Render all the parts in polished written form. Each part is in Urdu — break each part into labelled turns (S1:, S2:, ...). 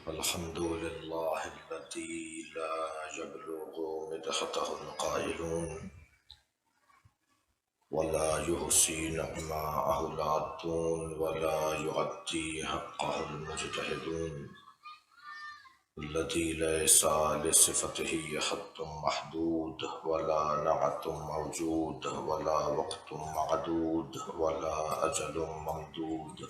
S1: الحمد لله الذي لا يبلغ مدحته القائلون ولا يحصي نعماءه العادون ولا يؤدي حقه المجتهدون الذي ليس لصفته حد محدود ولا نعت موجود ولا وقت معدود ولا أجل ممدود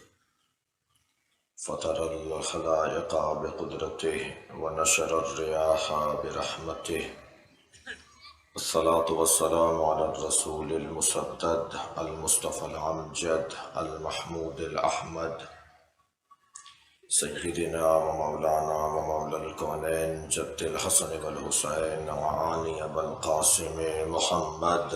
S1: فطر الخلائق بقدرته ونشر الرياح برحمته الصلاة والسلام على الرسول المسدد المصطفى الأمجد المحمود الأحمد سيدنا ومولانا ومولى الكونين جد الحسن والحسين وعاني أبا القاسم محمد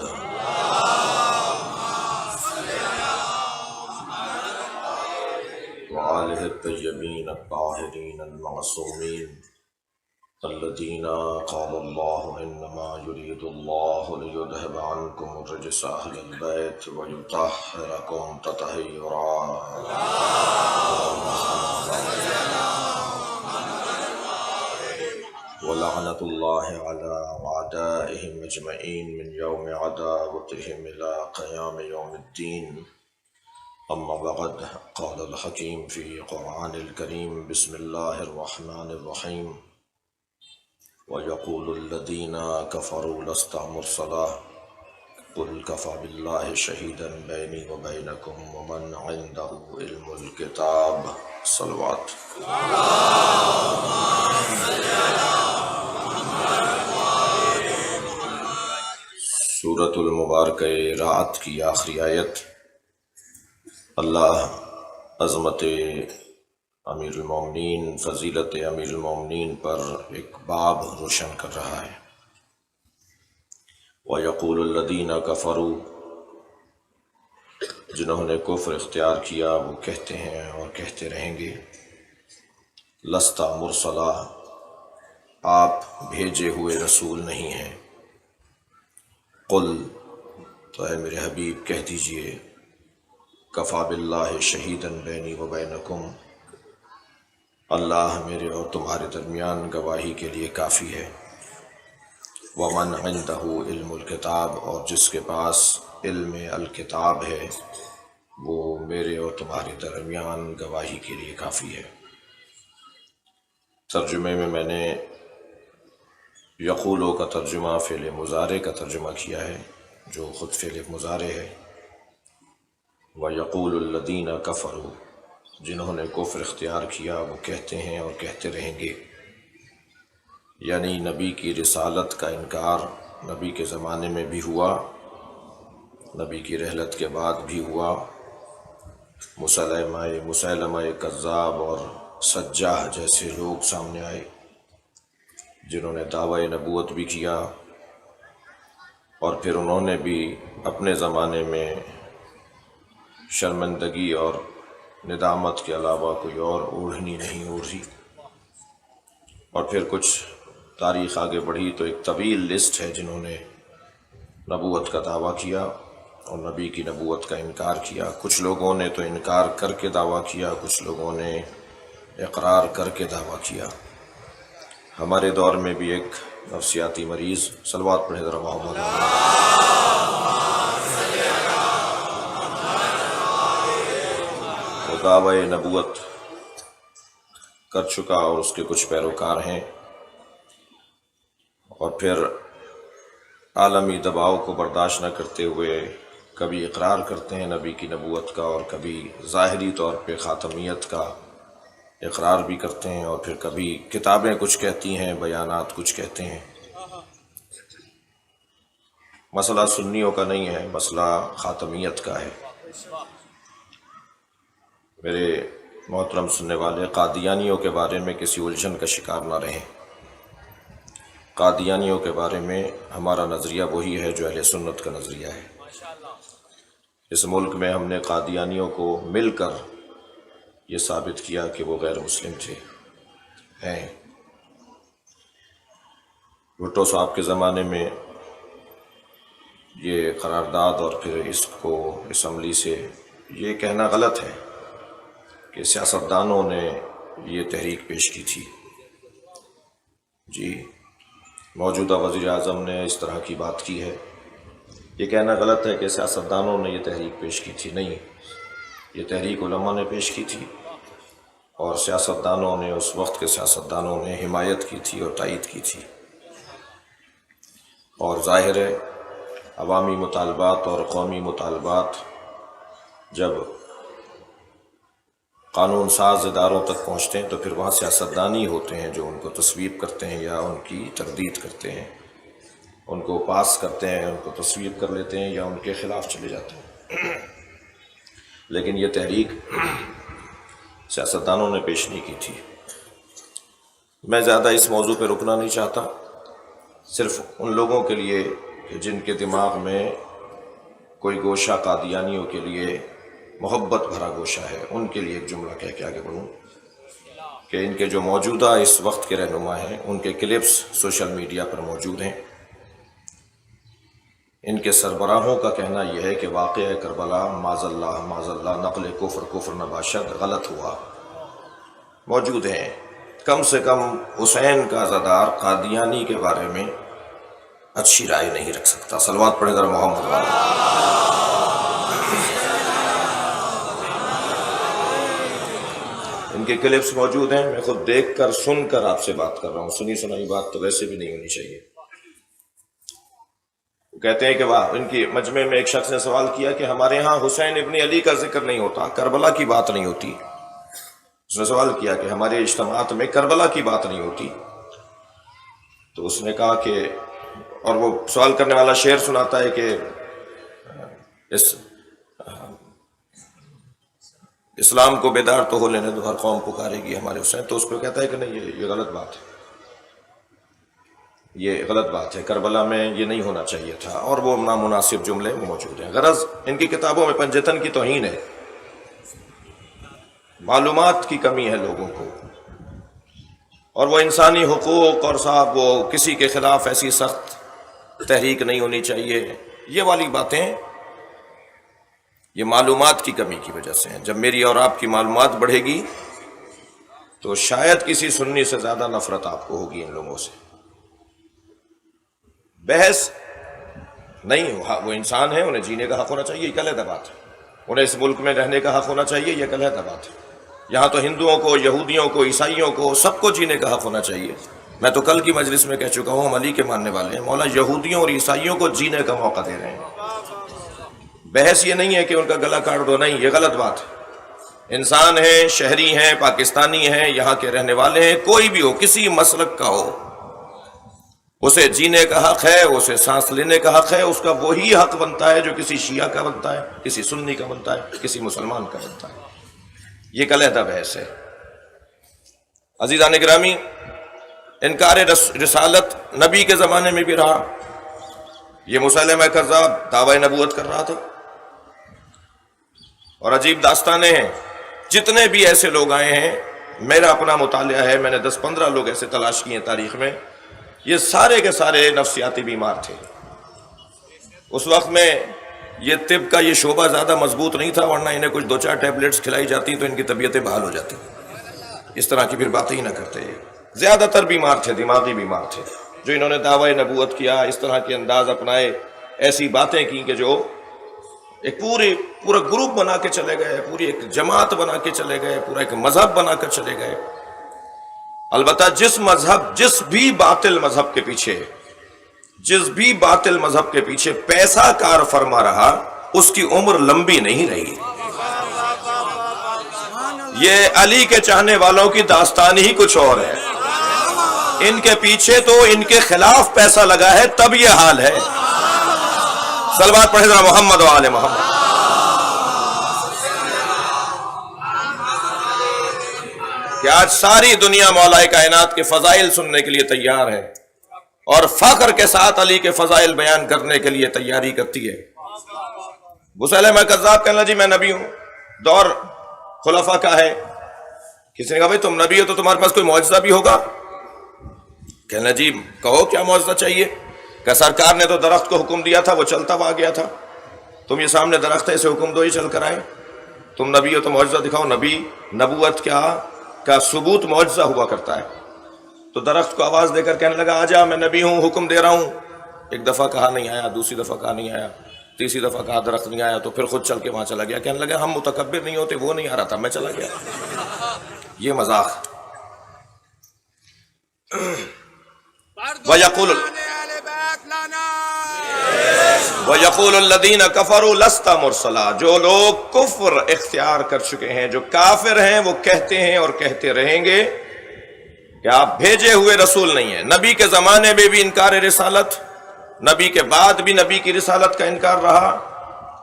S1: وآله الطيبين الطاهرين المعصومين الذين قال الله إنما يريد الله ليذهب عنكم الرجس أهل البيت ويطهركم تطهيرا ولعنة الله على أعدائهم أجمعين من يوم عداوتهم إلى قيام يوم الدين أما بعد قال الحكيم في قرآن الكريم بسم الله الرحمن الرحيم ويقول الذين كفروا لست مرسلا قل كفى بالله شهيدا بيني وبينكم ومن عنده علم الكتاب صلوات سورۃ المبارکہ رعد کی آخری آیت اللہ عظمت امیر المومنین فضیلت امیر المومنین پر ایک باب روشن کر رہا ہے۔ وَيَقُولُ الَّذِينَ كَفَرُوا، جنہوں نے کفر اختیار کیا وہ کہتے ہیں اور کہتے رہیں گے، لست مرسلا، آپ بھیجے ہوئے رسول نہیں ہیں۔ قل، تو اے میرے حبیب کہہ دیجئے، کفا باللہ شہیداً بینی و بینکم، اللہ میرے اور تمہارے درمیان گواہی کے لیے کافی ہے۔ ومن عندہ علم الکتاب، اور جس کے پاس علم الکتاب ہے وہ میرے اور تمہارے درمیان گواہی کے لیے کافی ہے۔ ترجمے میں نے یقولو کا ترجمہ فعل مضارع کا ترجمہ کیا ہے جو خود فعل مضارع ہے۔ وَيَقُولُ الَّذِينَ كَفَرُوا، جنہوں نے کفر اختیار کیا وہ کہتے ہیں اور کہتے رہیں گے، یعنی نبی کی رسالت کا انکار نبی کے زمانے میں بھی ہوا، نبی کی رحلت کے بعد بھی ہوا۔ مسیلمہ کذاب اور سجاح جیسے لوگ سامنے آئے جنہوں نے دعوی نبوت بھی کیا، اور پھر انہوں نے بھی اپنے زمانے میں شرمندگی اور ندامت کے علاوہ کوئی اور اوڑھنی نہیں اوڑھی۔ اور پھر کچھ تاریخ آگے بڑھی تو ایک طویل لسٹ ہے جنہوں نے نبوت کا دعویٰ کیا اور نبی کی نبوت کا انکار کیا۔ کچھ لوگوں نے تو انکار کر کے دعویٰ کیا، کچھ لوگوں نے اقرار کر کے دعویٰ کیا۔ ہمارے دور میں بھی ایک نفسیاتی مریض، صلوات پڑھیں ذرا محمد، وہ دعوی نبوت کر چکا اور اس کے کچھ پیروکار ہیں، اور پھر عالمی دباؤ کو برداشت نہ کرتے ہوئے کبھی اقرار کرتے ہیں نبی کی نبوت کا، اور کبھی ظاہری طور پہ خاتمیت کا اقرار بھی کرتے ہیں، اور پھر کبھی کتابیں کچھ کہتی ہیں، بیانات کچھ کہتے ہیں۔ مسئلہ سنیوں کا نہیں ہے، مسئلہ خاتمیت کا ہے۔ میرے محترم سننے والے، قادیانیوں کے بارے میں کسی الجھن کا شکار نہ رہیں۔ قادیانیوں کے بارے میں ہمارا نظریہ وہی ہے جو اہل سنت کا نظریہ ہے۔ اس ملک میں ہم نے قادیانیوں کو مل کر یہ ثابت کیا کہ وہ غیر مسلم تھے، ہیں۔ بھٹو صاحب کے زمانے میں یہ قرارداد اور پھر اس کو اسمبلی سے یہ کہنا غلط ہے کہ سیاستدانوں نے یہ تحریک پیش کی تھی۔ جی موجودہ وزیر اعظم نے اس طرح کی بات کی ہے۔ یہ کہنا غلط ہے کہ سیاستدانوں نے یہ تحریک پیش کی تھی، نہیں، یہ تحریک علماء نے پیش کی تھی، اور سیاستدانوں نے، اس وقت کے سیاستدانوں نے حمایت کی تھی اور تائید کی تھی۔ اور ظاہر ہے عوامی مطالبات اور قومی مطالبات جب قانون ساز اداروں تک پہنچتے ہیں تو پھر وہاں سیاستدان ہی ہوتے ہیں جو ان کو تصویب کرتے ہیں یا ان کی تردید کرتے ہیں، ان کو پاس کرتے ہیں، ان کو تصویب کر لیتے ہیں یا ان کے خلاف چلے جاتے ہیں۔ لیکن یہ تحریک سیاستدانوں نے پیش نہیں کی تھی۔ میں زیادہ اس موضوع پہ رکنا نہیں چاہتا، صرف ان لوگوں کے لیے جن کے دماغ میں کوئی گوشہ قادیانیوں کے لیے محبت بھرا گوشہ ہے، ان کے لیے ایک جملہ کہہ کے آگے بڑھوں کہ ان کے جو موجودہ اس وقت کے رہنما ہیں، ان کے کلپس سوشل میڈیا پر موجود ہیں۔ ان کے سربراہوں کا کہنا یہ ہے کہ واقعہ کربلا معاذ اللہ نقل کفر نباشد غلط ہوا، موجود ہیں۔ کم سے کم حسین کا عزادار قادیانی کے بارے میں اچھی رائے نہیں رکھ سکتا۔ صلوات پڑھیں ذرا محمد والے۔ ان کے کلپس موجود ہیں، میں خود دیکھ کر سن کر آپ سے بات کر رہا ہوں، سنی سنائی بات تو ویسے بھی نہیں ہونی چاہیے۔ کہتے ہیں کہ واہ، ان کی مجمع میں ایک شخص نے سوال کیا کہ ہمارے ہاں حسین ابن علی کا ذکر نہیں ہوتا، کربلا کی بات نہیں ہوتی۔ اس نے سوال کیا کہ ہمارے اجتماعات میں کربلا کی بات نہیں ہوتی، تو اس نے کہا کہ، اور وہ سوال کرنے والا شعر سناتا ہے کہ اسلام کو بیدار تو ہو لینے دو، ہر قوم پکارے گی ہمارے حسین، تو اس کو کہتا ہے کہ نہیں، یہ غلط بات ہے، یہ غلط بات ہے، کربلا میں یہ نہیں ہونا چاہیے تھا، اور وہ نامناسب جملے موجود ہیں۔ غرض ان کی کتابوں میں پنجتن کی توہین ہے، معلومات کی کمی ہے لوگوں کو، اور وہ انسانی حقوق، اور صاحب وہ کسی کے خلاف ایسی سخت تحریک نہیں ہونی چاہیے، یہ والی باتیں یہ معلومات کی کمی کی وجہ سے ہیں۔ جب میری اور آپ کی معلومات بڑھے گی تو شاید کسی سنی سے زیادہ نفرت آپ کو ہوگی ان لوگوں سے۔ بحث نہیں، وہ انسان ہیں، انہیں جینے کا حق ہونا چاہیے، یہ علیحدہ بات ہے، انہیں اس ملک میں رہنے کا حق ہونا چاہیے، یہ علیحدہ بات ہے۔ یہاں تو ہندوؤں کو، یہودیوں کو، عیسائیوں کو، سب کو جینے کا حق ہونا چاہیے۔ میں تو کل کی مجلس میں کہہ چکا ہوں، ہم علی کے ماننے والے ہیں، مولا یہودیوں اور عیسائیوں کو جینے کا موقع دے رہے ہیں۔ بحث یہ نہیں ہے کہ ان کا گلا کاٹ دو، نہیں، یہ غلط بات ہے۔ انسان ہیں، شہری ہیں، پاکستانی ہیں، یہاں کے رہنے والے ہیں، کوئی بھی ہو، کسی مسلک کا ہو، اسے جینے کا حق ہے، اسے سانس لینے کا حق ہے، اس کا وہی حق بنتا ہے جو کسی شیعہ کا بنتا ہے، کسی سنی کا بنتا ہے، کسی مسلمان کا بنتا ہے۔ یہ ایک علیحدہ بحث ہے۔ عزیزان گرامی، انکار رسالت نبی کے زمانے میں بھی رہا۔ یہ مسلمہ کذاب دعوی نبوت کر رہا تھا، اور عجیب داستانیں ہیں، جتنے بھی ایسے لوگ آئے ہیں، میرا اپنا مطالعہ ہے، میں نے 10-15 لوگ ایسے تلاش کیے ہیں تاریخ میں، یہ سارے کے سارے نفسیاتی بیمار تھے۔ اس وقت میں یہ طب کا یہ شعبہ زیادہ مضبوط نہیں تھا، ورنہ انہیں کچھ 2-4 ٹیبلٹس کھلائی جاتی تو ان کی طبیعتیں بحال ہو جاتی، اس طرح کی پھر باتیں ہی نہ کرتے۔ زیادہ تر بیمار تھے، دماغی بیمار تھے، جو انہوں نے دعوی نبوت کیا، اس طرح کے انداز اپنائے، ایسی باتیں کی کہ جو ایک پورا گروپ بنا کے چلے گئے، پوری ایک جماعت بنا کے چلے گئے، پورا ایک مذہب بنا کر چلے گئے۔ البتہ جس بھی باطل مذہب کے پیچھے پیسہ کار فرما رہا، اس کی عمر لمبی نہیں رہی۔ یہ علی کے چاہنے والوں کی داستان ہی کچھ اور ہے، ان کے پیچھے تو ان کے خلاف پیسہ لگا ہے، تب یہ حال ہے۔ صلوات پڑھیں ذرا محمد و آل محمد۔ کہ آج ساری دنیا مولا کائنات کے فضائل سننے کے لیے تیار ہے، اور فخر کے ساتھ علی کے فضائل بیان کرنے کے لیے تیاری کرتی ہے۔ مسلمہ کذاب کہنا جی میں نبی ہوں، دور خلفاء کا ہے۔ کسی نے کہا بھائی تم نبی ہو تو تمہارے پاس کوئی معجزہ بھی ہوگا؟ کہنا جی کہو کیا معجزہ چاہیے؟ کہ سرکار نے تو درخت کو حکم دیا تھا، وہ چلتا ہوا گیا تھا، تم یہ سامنے درخت ہے، اسے حکم دو یہ چل کر آئے، تم نبی ہو تو معجزہ دکھاؤ۔ نبی، نبوت کیا، کا ثبوت معجزہ ہوا کرتا ہے. تو درخت کو آواز دے کر کہنے لگا آجا میں نبی ہوں، حکم دے رہا ہوں. ایک دفعہ کہا نہیں آیا، دوسری دفعہ کہا نہیں آیا، تیسری دفعہ کہا درخت نہیں آیا، تو پھر خود چل کے وہاں چلا گیا. کہنے لگا ہم متکبر نہیں ہوتے، وہ نہیں آ رہا تھا میں چلا گیا. یہ مذاق. وَيَقُولُ الَّذِينَ كَفَرُوا لَسْتَ مُرْسَلًا، جو لوگ کفر اختیار کر چکے ہیں، جو کافر ہیں، وہ کہتے ہیں اور کہتے رہیں گے کہ آپ بھیجے ہوئے رسول نہیں ہیں. نبی کے زمانے میں بھی انکار رسالت، نبی کے بعد بھی نبی کی رسالت کا انکار رہا،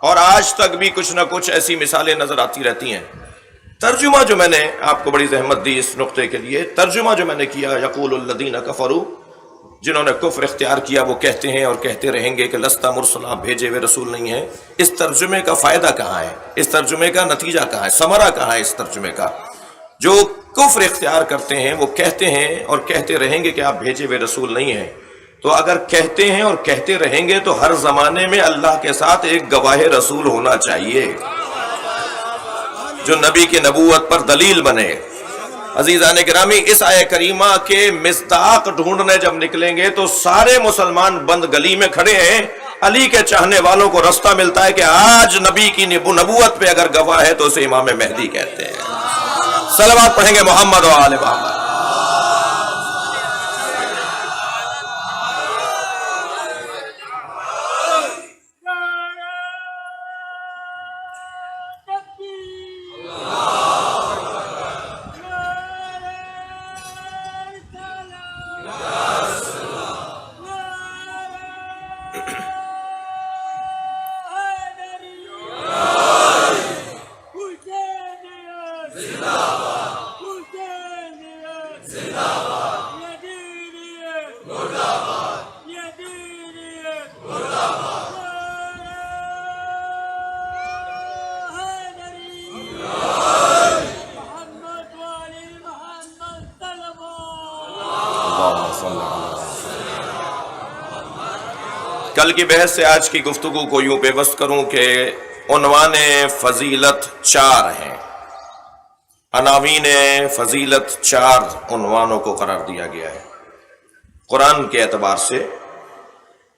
S1: اور آج تک بھی کچھ نہ کچھ ایسی مثالیں نظر آتی رہتی ہیں. ترجمہ جو میں نے آپ کو بڑی زحمت دی اس نقطے کے لیے، ترجمہ جو میں نے کیا یقول الذین کفروا، جنہوں نے کفر اختیار کیا وہ کہتے ہیں اور کہتے رہیں گے کہ لست مرسلا، بھیجے ہوئے رسول نہیں ہیں. اس ترجمے کا فائدہ کہاں ہے؟ اس ترجمے کا نتیجہ کہاں ہے؟ ثمرہ کہاں ہے اس ترجمے کا؟ جو کفر اختیار کرتے ہیں وہ کہتے ہیں اور کہتے رہیں گے کہ آپ بھیجے ہوئے رسول نہیں ہیں. تو اگر کہتے ہیں اور کہتے رہیں گے تو ہر زمانے میں اللہ کے ساتھ ایک گواہ رسول ہونا چاہیے جو نبی کی نبوت پر دلیل بنے. عزیزان گرامی، اس آیہ کریمہ کے مصداق ڈھونڈنے جب نکلیں گے تو سارے مسلمان بند گلی میں کھڑے ہیں. علی کے چاہنے والوں کو رستہ ملتا ہے کہ آج نبی کی نبوت پہ اگر گواہ ہے تو اسے امام مہدی کہتے ہیں. صلوات پڑھیں گے محمد و آل محمد. کل کی بحث سے آج کی گفتگو کو یوں پیوست کروں کہ عنوان فضیلت 4 ہیں. عناوین فضیلت 4 عنوانوں کو قرار دیا گیا ہے. قرآن کے اعتبار سے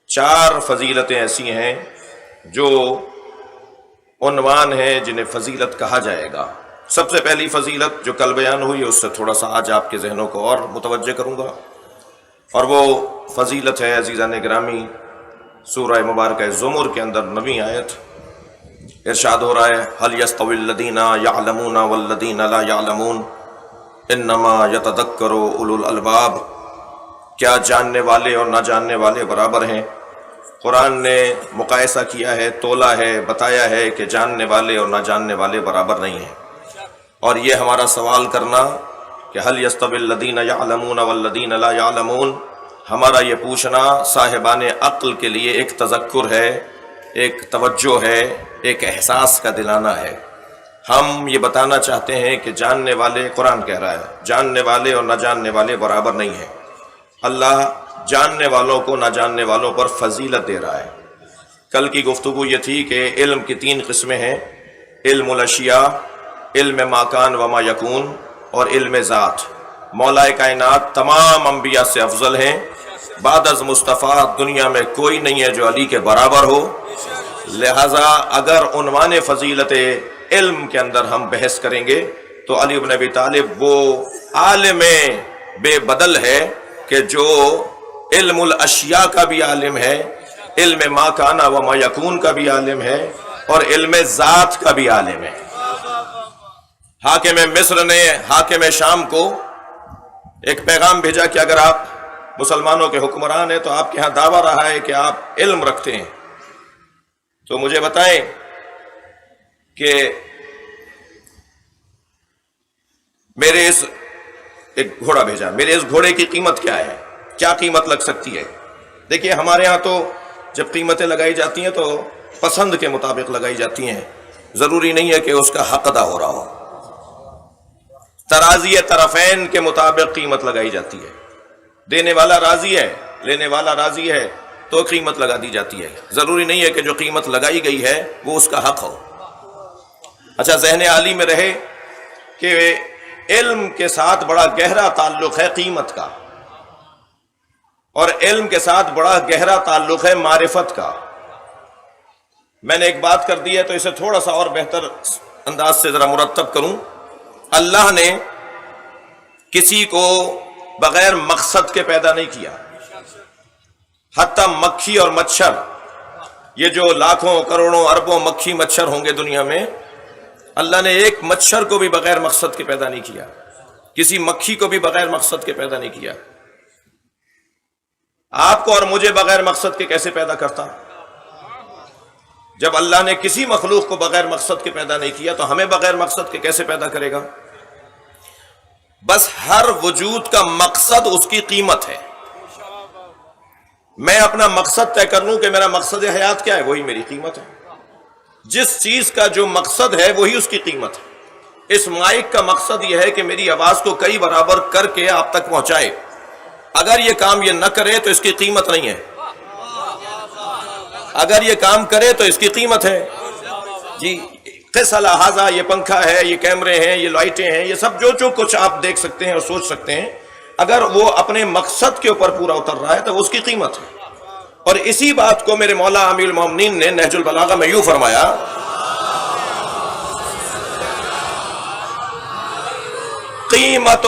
S1: 4 فضیلتیں ایسی ہیں جو عنوان ہیں جنہیں فضیلت کہا جائے گا. سب سے پہلی فضیلت جو کل بیان ہوئی اس سے تھوڑا سا آج آپ کے ذہنوں کو اور متوجہ کروں گا، اور وہ فضیلت ہے عزیزان گرامی سورہ مبارکہ زمر کے اندر 9ویں آیت. ارشاد ہو رہا ہے هل يستوي الذين يعلمون والذين لا يعلمون انما يتذكر اولو الالباب، کیا جاننے والے اور نہ جاننے والے برابر ہیں؟ قرآن نے مقایسہ کیا ہے، تولا ہے، بتایا ہے کہ جاننے والے اور نہ جاننے والے برابر نہیں ہیں. اور یہ ہمارا سوال کرنا کہ هل يستوي الذين يعلمون والذين لا يعلمون، ہمارا یہ پوچھنا صاحبان عقل کے لیے ایک تذکر ہے، ایک توجہ ہے، ایک احساس کا دلانا ہے. ہم یہ بتانا چاہتے ہیں کہ جاننے والے، قرآن کہہ رہا ہے جاننے والے اور نہ جاننے والے برابر نہیں ہیں. اللہ جاننے والوں کو نہ جاننے والوں پر فضیلت دے رہا ہے. کل کی گفتگو یہ تھی کہ علم کی 3 قسمیں ہیں: علم الاشیاء، علم ما کان وما یکون، اور علم ذات. مولا کائنات تمام انبیاء سے افضل ہیں. بعد از مصطفیٰ دنیا میں کوئی نہیں ہے جو علی کے برابر ہو. لہذا اگر عنوان فضیلت علم کے اندر ہم بحث کریں گے تو علی بن ابی طالب وہ عالم بے بدل ہے کہ جو علم الاشیاء کا بھی عالم ہے، علم ما کانا و ما یکون کا بھی عالم ہے، اور علم ذات کا بھی عالم ہے. حاکم مصر نے حاکم شام کو ایک پیغام بھیجا کہ اگر آپ مسلمانوں کے حکمران ہیں تو آپ کے ہاں دعویٰ رہا ہے کہ آپ علم رکھتے ہیں، تو مجھے بتائیں کہ میرے اس ایک گھوڑا بھیجا، میرے اس گھوڑے کی قیمت کیا ہے، کیا قیمت لگ سکتی ہے؟ دیکھیے ہمارے ہاں تو جب قیمتیں لگائی جاتی ہیں تو پسند کے مطابق لگائی جاتی ہیں، ضروری نہیں ہے کہ اس کا حق ادا ہو رہا ہو. ترازی طرفین کے مطابق قیمت لگائی جاتی ہے. دینے والا راضی ہے، لینے والا راضی ہے تو قیمت لگا دی جاتی ہے. ضروری نہیں ہے کہ جو قیمت لگائی گئی ہے وہ اس کا حق ہو. اچھا ذہن عالی میں رہے کہ علم کے ساتھ بڑا گہرا تعلق ہے قیمت کا، اور علم کے ساتھ بڑا گہرا تعلق ہے معرفت کا۔ میں نے ایک بات کر دی ہے تو اسے تھوڑا سا اور بہتر انداز سے ذرا مرتب کروں۔ اللہ نے کسی کو بغیر مقصد کے پیدا نہیں کیا، حتیٰ مکھی اور مچھر، یہ جو لاکھوں کروڑوں اربوں مکھی مچھر ہوں گے دنیا میں، اللہ نے ایک مچھر کو بھی بغیر مقصد کے پیدا نہیں کیا، کسی مکھی کو بھی بغیر مقصد کے پیدا نہیں کیا۔ آپ کو اور مجھے بغیر مقصد کے کیسے پیدا کرتا؟ جب اللہ نے کسی مخلوق کو بغیر مقصد کے پیدا نہیں کیا تو ہمیں بغیر مقصد کے کیسے پیدا کرے گا؟ بس ہر وجود کا مقصد اس کی قیمت ہے۔ میں اپنا مقصد طے کر لوں کہ میرا مقصد حیات کیا ہے، وہی میری قیمت ہے۔ جس چیز کا جو مقصد ہے وہی اس کی قیمت ہے۔ اس مائک کا مقصد یہ ہے کہ میری آواز کو کئی برابر کر کے آپ تک پہنچائے، اگر یہ کام یہ نہ کرے تو اس کی قیمت نہیں ہے، اگر یہ کام کرے تو اس کی قیمت ہے۔ جی قص لہٰذا، یہ پنکھا ہے، یہ کیمرے ہیں، یہ لائٹیں ہیں، یہ سب جو کچھ آپ دیکھ سکتے ہیں اور سوچ سکتے ہیں، اگر وہ اپنے مقصد کے اوپر پورا اتر رہا ہے تو اس کی قیمت ہے۔ اور اسی بات کو میرے مولا امیر المومنین نے نہج البلاغہ میں یوں فرمایا، قیمت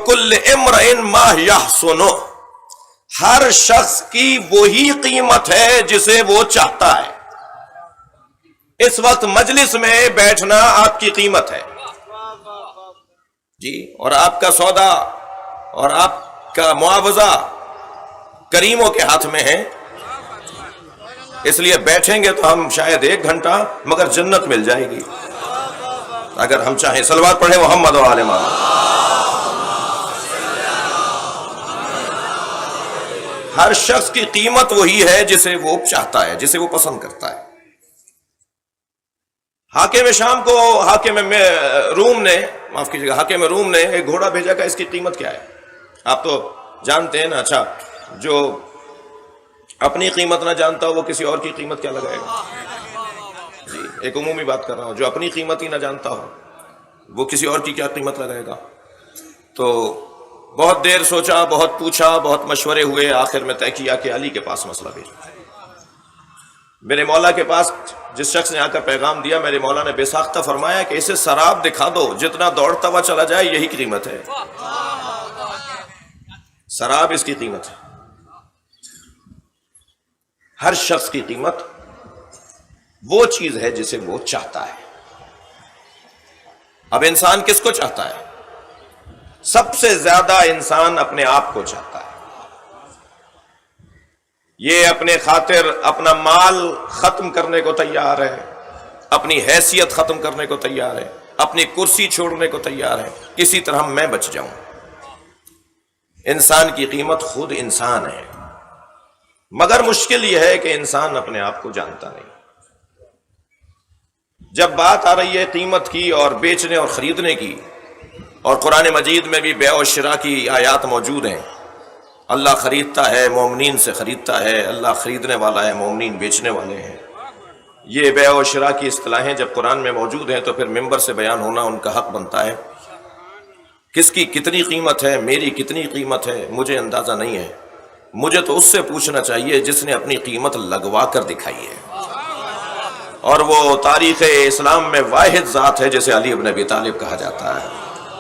S1: کل امرئ ما یحسنہ، ہر شخص کی وہی قیمت ہے جسے وہ چاہتا ہے۔ اس وقت مجلس میں بیٹھنا آپ کی قیمت ہے جی، اور آپ کا سودا اور آپ کا معاوضہ کریموں کے ہاتھ میں ہے، اس لیے بیٹھیں گے تو ہم شاید 1 گھنٹہ مگر جنت مل جائے گی اگر ہم چاہیں۔ صلوات پڑھیں محمد و آل محمد۔ ہر شخص کی قیمت وہی ہے جسے وہ چاہتا ہے، جسے وہ پسند کرتا ہے۔ حاکم شام کو حاکم روم نے، معاف کیجیے گا، حاکم روم نے ایک گھوڑا بھیجا کہ اس کی قیمت کیا ہے؟ آپ تو جانتے ہیں نا۔ اچھا، جو اپنی قیمت نہ جانتا ہو وہ کسی اور کی قیمت کیا لگائے گا؟ جی ایک عمومی بات کر رہا ہوں، جو اپنی قیمت ہی نہ جانتا ہو وہ کسی اور کی کیا قیمت لگائے گا؟ تو بہت دیر سوچا، بہت پوچھا، بہت مشورے ہوئے، آخر میں طے کیا کہ علی کے پاس مسئلہ بھیجا۔ میرے مولا کے پاس جس شخص نے آ کر پیغام دیا، میرے مولا نے بے ساختہ فرمایا کہ اسے سراب دکھا دو، جتنا دوڑتا ہوا چلا جائے یہی قیمت ہے، سراب اس کی قیمت ہے۔ ہر شخص کی قیمت وہ چیز ہے جسے وہ چاہتا ہے۔ اب انسان کس کو چاہتا ہے؟ سب سے زیادہ انسان اپنے آپ کو چاہتا ہے۔ یہ اپنے خاطر اپنا مال ختم کرنے کو تیار ہے، اپنی حیثیت ختم کرنے کو تیار ہے، اپنی کرسی چھوڑنے کو تیار ہے، کسی طرح میں بچ جاؤں۔ انسان کی قیمت خود انسان ہے، مگر مشکل یہ ہے کہ انسان اپنے آپ کو جانتا نہیں۔ جب بات آ رہی ہے قیمت کی اور بیچنے اور خریدنے کی، اور قرآن مجید میں بھی بیع و شراء کی آیات موجود ہیں، اللہ خریدتا ہے، مومنین سے خریدتا ہے، اللہ خریدنے والا ہے، مومنین بیچنے والے ہیں۔ یہ بیع و شراء کی اصطلاحیں جب قرآن میں موجود ہیں تو پھر ممبر سے بیان ہونا ان کا حق بنتا ہے۔ کس کی کتنی قیمت ہے، میری کتنی قیمت ہے، مجھے اندازہ نہیں ہے۔ مجھے تو اس سے پوچھنا چاہیے جس نے اپنی قیمت لگوا کر دکھائی ہے، اور وہ تاریخ اسلام میں واحد ذات ہے جسے علی بن ابی طالب کہا جاتا ہے۔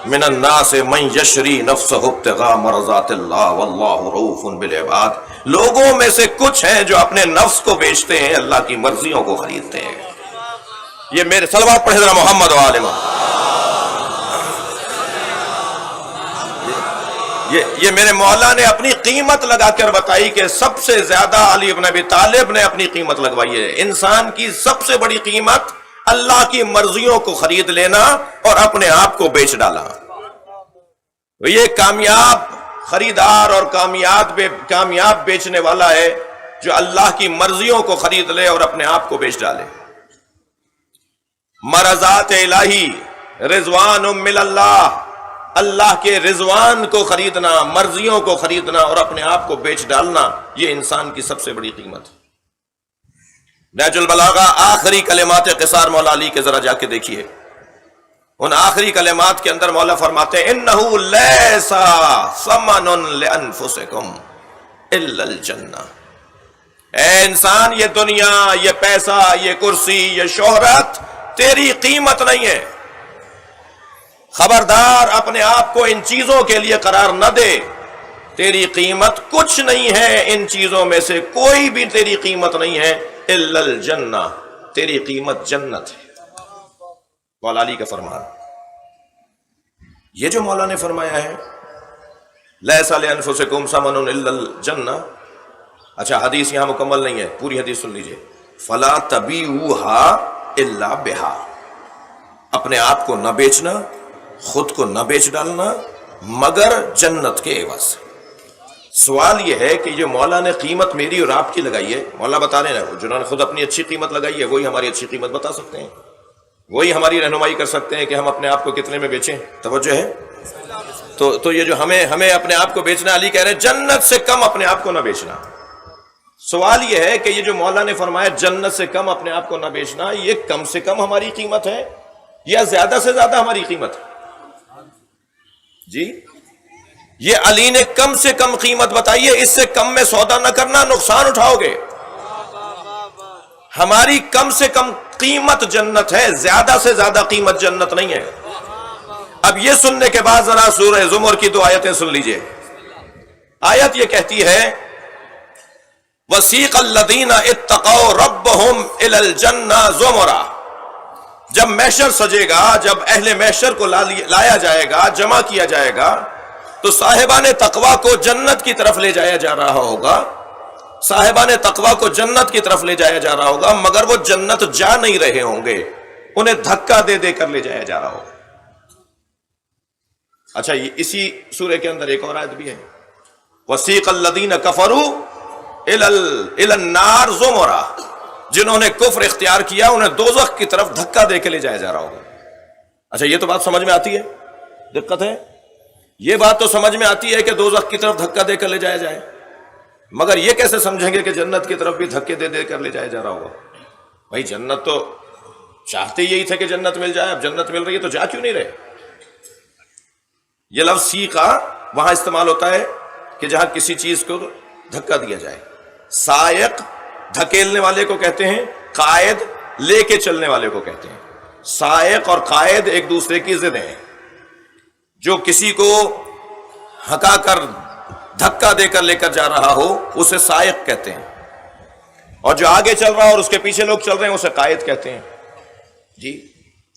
S1: من الناس من یشری نفسہ ابتغاء مرضات اللہ واللہ رؤوف بالعباد، لوگوں میں سے کچھ ہیں جو اپنے نفس کو بیچتے ہیں، اللہ کی مرضیوں کو خریدتے ہیں۔ یہ میرے صلوات پڑھے ذرا محمد و آل محمد۔ یہ میرے مولا نے اپنی قیمت لگا کر بتائی کہ سب سے زیادہ علی بن ابی طالب نے اپنی قیمت لگوائی ہے۔ انسان کی سب سے بڑی قیمت اللہ کی مرضیوں کو خرید لینا اور اپنے آپ کو بیچ ڈالا۔ یہ کامیاب خریدار اور کامیاب بیچنے والا ہے جو اللہ کی مرضیوں کو خرید لے اور اپنے آپ کو بیچ ڈالے۔ مرضات الہی، رضوان من اللہ، اللہ کے رضوان کو خریدنا، مرضیوں کو خریدنا اور اپنے آپ کو بیچ ڈالنا، یہ انسان کی سب سے بڑی قیمت ہے۔ نہج البلاغہ آخری کلمات قصار مولا علی کے ذرا جا کے دیکھیے۔ ان آخری کلمات کے اندر مولا فرماتے ہیں انہو لیسا ثمن لانفسکم الا الجنہ. اے انسان، یہ دنیا، یہ پیسہ، یہ کرسی، یہ شہرت تیری قیمت نہیں ہے. خبردار اپنے آپ کو ان چیزوں کے لیے قرار نہ دے. تیری قیمت کچھ نہیں ہے، ان چیزوں میں سے کوئی بھی تیری قیمت نہیں ہے الا الجنہ. تیری قیمت جنت ہے. مولا علی کا فرمان. یہ جو مولا نے فرمایا ہے لیسا لانفسکم ثمن الا الجنہ. اچھا، حدیث یہاں مکمل نہیں ہے، پوری حدیث سن لیجئے. فلا تبیعوها الا بها. اپنے آپ کو نہ بیچنا، خود کو نہ بیچ ڈالنا مگر جنت کے عوض. سوال یہ ہے کہ یہ مولا نے قیمت میری اور آپ کی لگائی ہے. مولا بتا رہے ہیں جنہوں نے خود اپنی اچھی قیمت لگائی ہے وہی ہماری اچھی قیمت بتا سکتے ہیں، وہی ہماری رہنمائی کر سکتے ہیں کہ ہم اپنے آپ کو کتنے میں بیچیں. توجہ ہے؟ تو یہ جو ہمیں اپنے آپ کو بیچنا، علی کہہ رہے ہیں جنت سے کم اپنے آپ کو نہ بیچنا. سوال یہ ہے کہ یہ جو مولا نے فرمایا جنت سے کم اپنے آپ کو نہ بیچنا، یہ کم سے کم ہماری قیمت ہے یا زیادہ سے زیادہ ہماری قیمت ہے؟ جی، یہ علی نے کم سے کم قیمت بتائیے. اس سے کم میں سودا نہ کرنا، نقصان اٹھاؤ گے. ہماری کم سے کم قیمت جنت ہے، زیادہ سے زیادہ قیمت جنت نہیں ہے. اب یہ سننے کے بعد ذرا سورہ زمر کی 2 آیتیں سن لیجئے. آیت یہ کہتی ہے وَسِيقَ الَّذِينَ اتَّقَوْا رَبَّهُمْ إِلَى الْجَنَّةِ زُمَرًا. جب محشر سجے گا، جب اہل محشر کو لایا جائے گا، جمع کیا جائے گا، تو صاحبان تقویٰ کو جنت کی طرف لے جایا جا رہا ہوگا. صاحبان تقویٰ کو جنت کی طرف لے جایا جا رہا ہوگا، مگر وہ جنت جا نہیں رہے ہوں گے، انہیں دھکا دے دے کر لے جایا جا رہا ہوگا. اچھا، اسی سورہ کے اندر ایک اور آیت بھی ہے وَسِيقَ الَّذِينَ كَفَرُوا إِلَى النَّارِ زُمَرًا. جنہوں نے کفر اختیار کیا انہیں دوزخ کی طرف دھکا دے کے لے جایا جا رہا ہوگا. اچھا، یہ تو بات سمجھ میں آتی ہے. دقت ہے، یہ بات تو سمجھ میں آتی ہے کہ دوزخ کی طرف دھکا دے کر لے جایا جائے، مگر یہ کیسے سمجھیں گے کہ جنت کی طرف بھی دھکے دے دے کر لے جایا جا رہا ہوگا؟ بھائی جنت تو چاہتے یہی تھے کہ جنت مل جائے، اب جنت مل رہی ہے تو جا کیوں نہیں رہے؟ یہ لفظ سیقا وہاں استعمال ہوتا ہے کہ جہاں کسی چیز کو دھکا دیا جائے. سائق دھکیلنے والے کو کہتے ہیں، قائد لے کے چلنے والے کو کہتے ہیں. سائق اور قائد ایک دوسرے کی ضد ہیں. جو کسی کو ہکا کر دھکا دے کر لے کر جا رہا ہو اسے سائق کہتے ہیں، اور جو آگے چل رہا ہو اور اس کے پیچھے لوگ چل رہے ہیں اسے قائد کہتے ہیں. جی،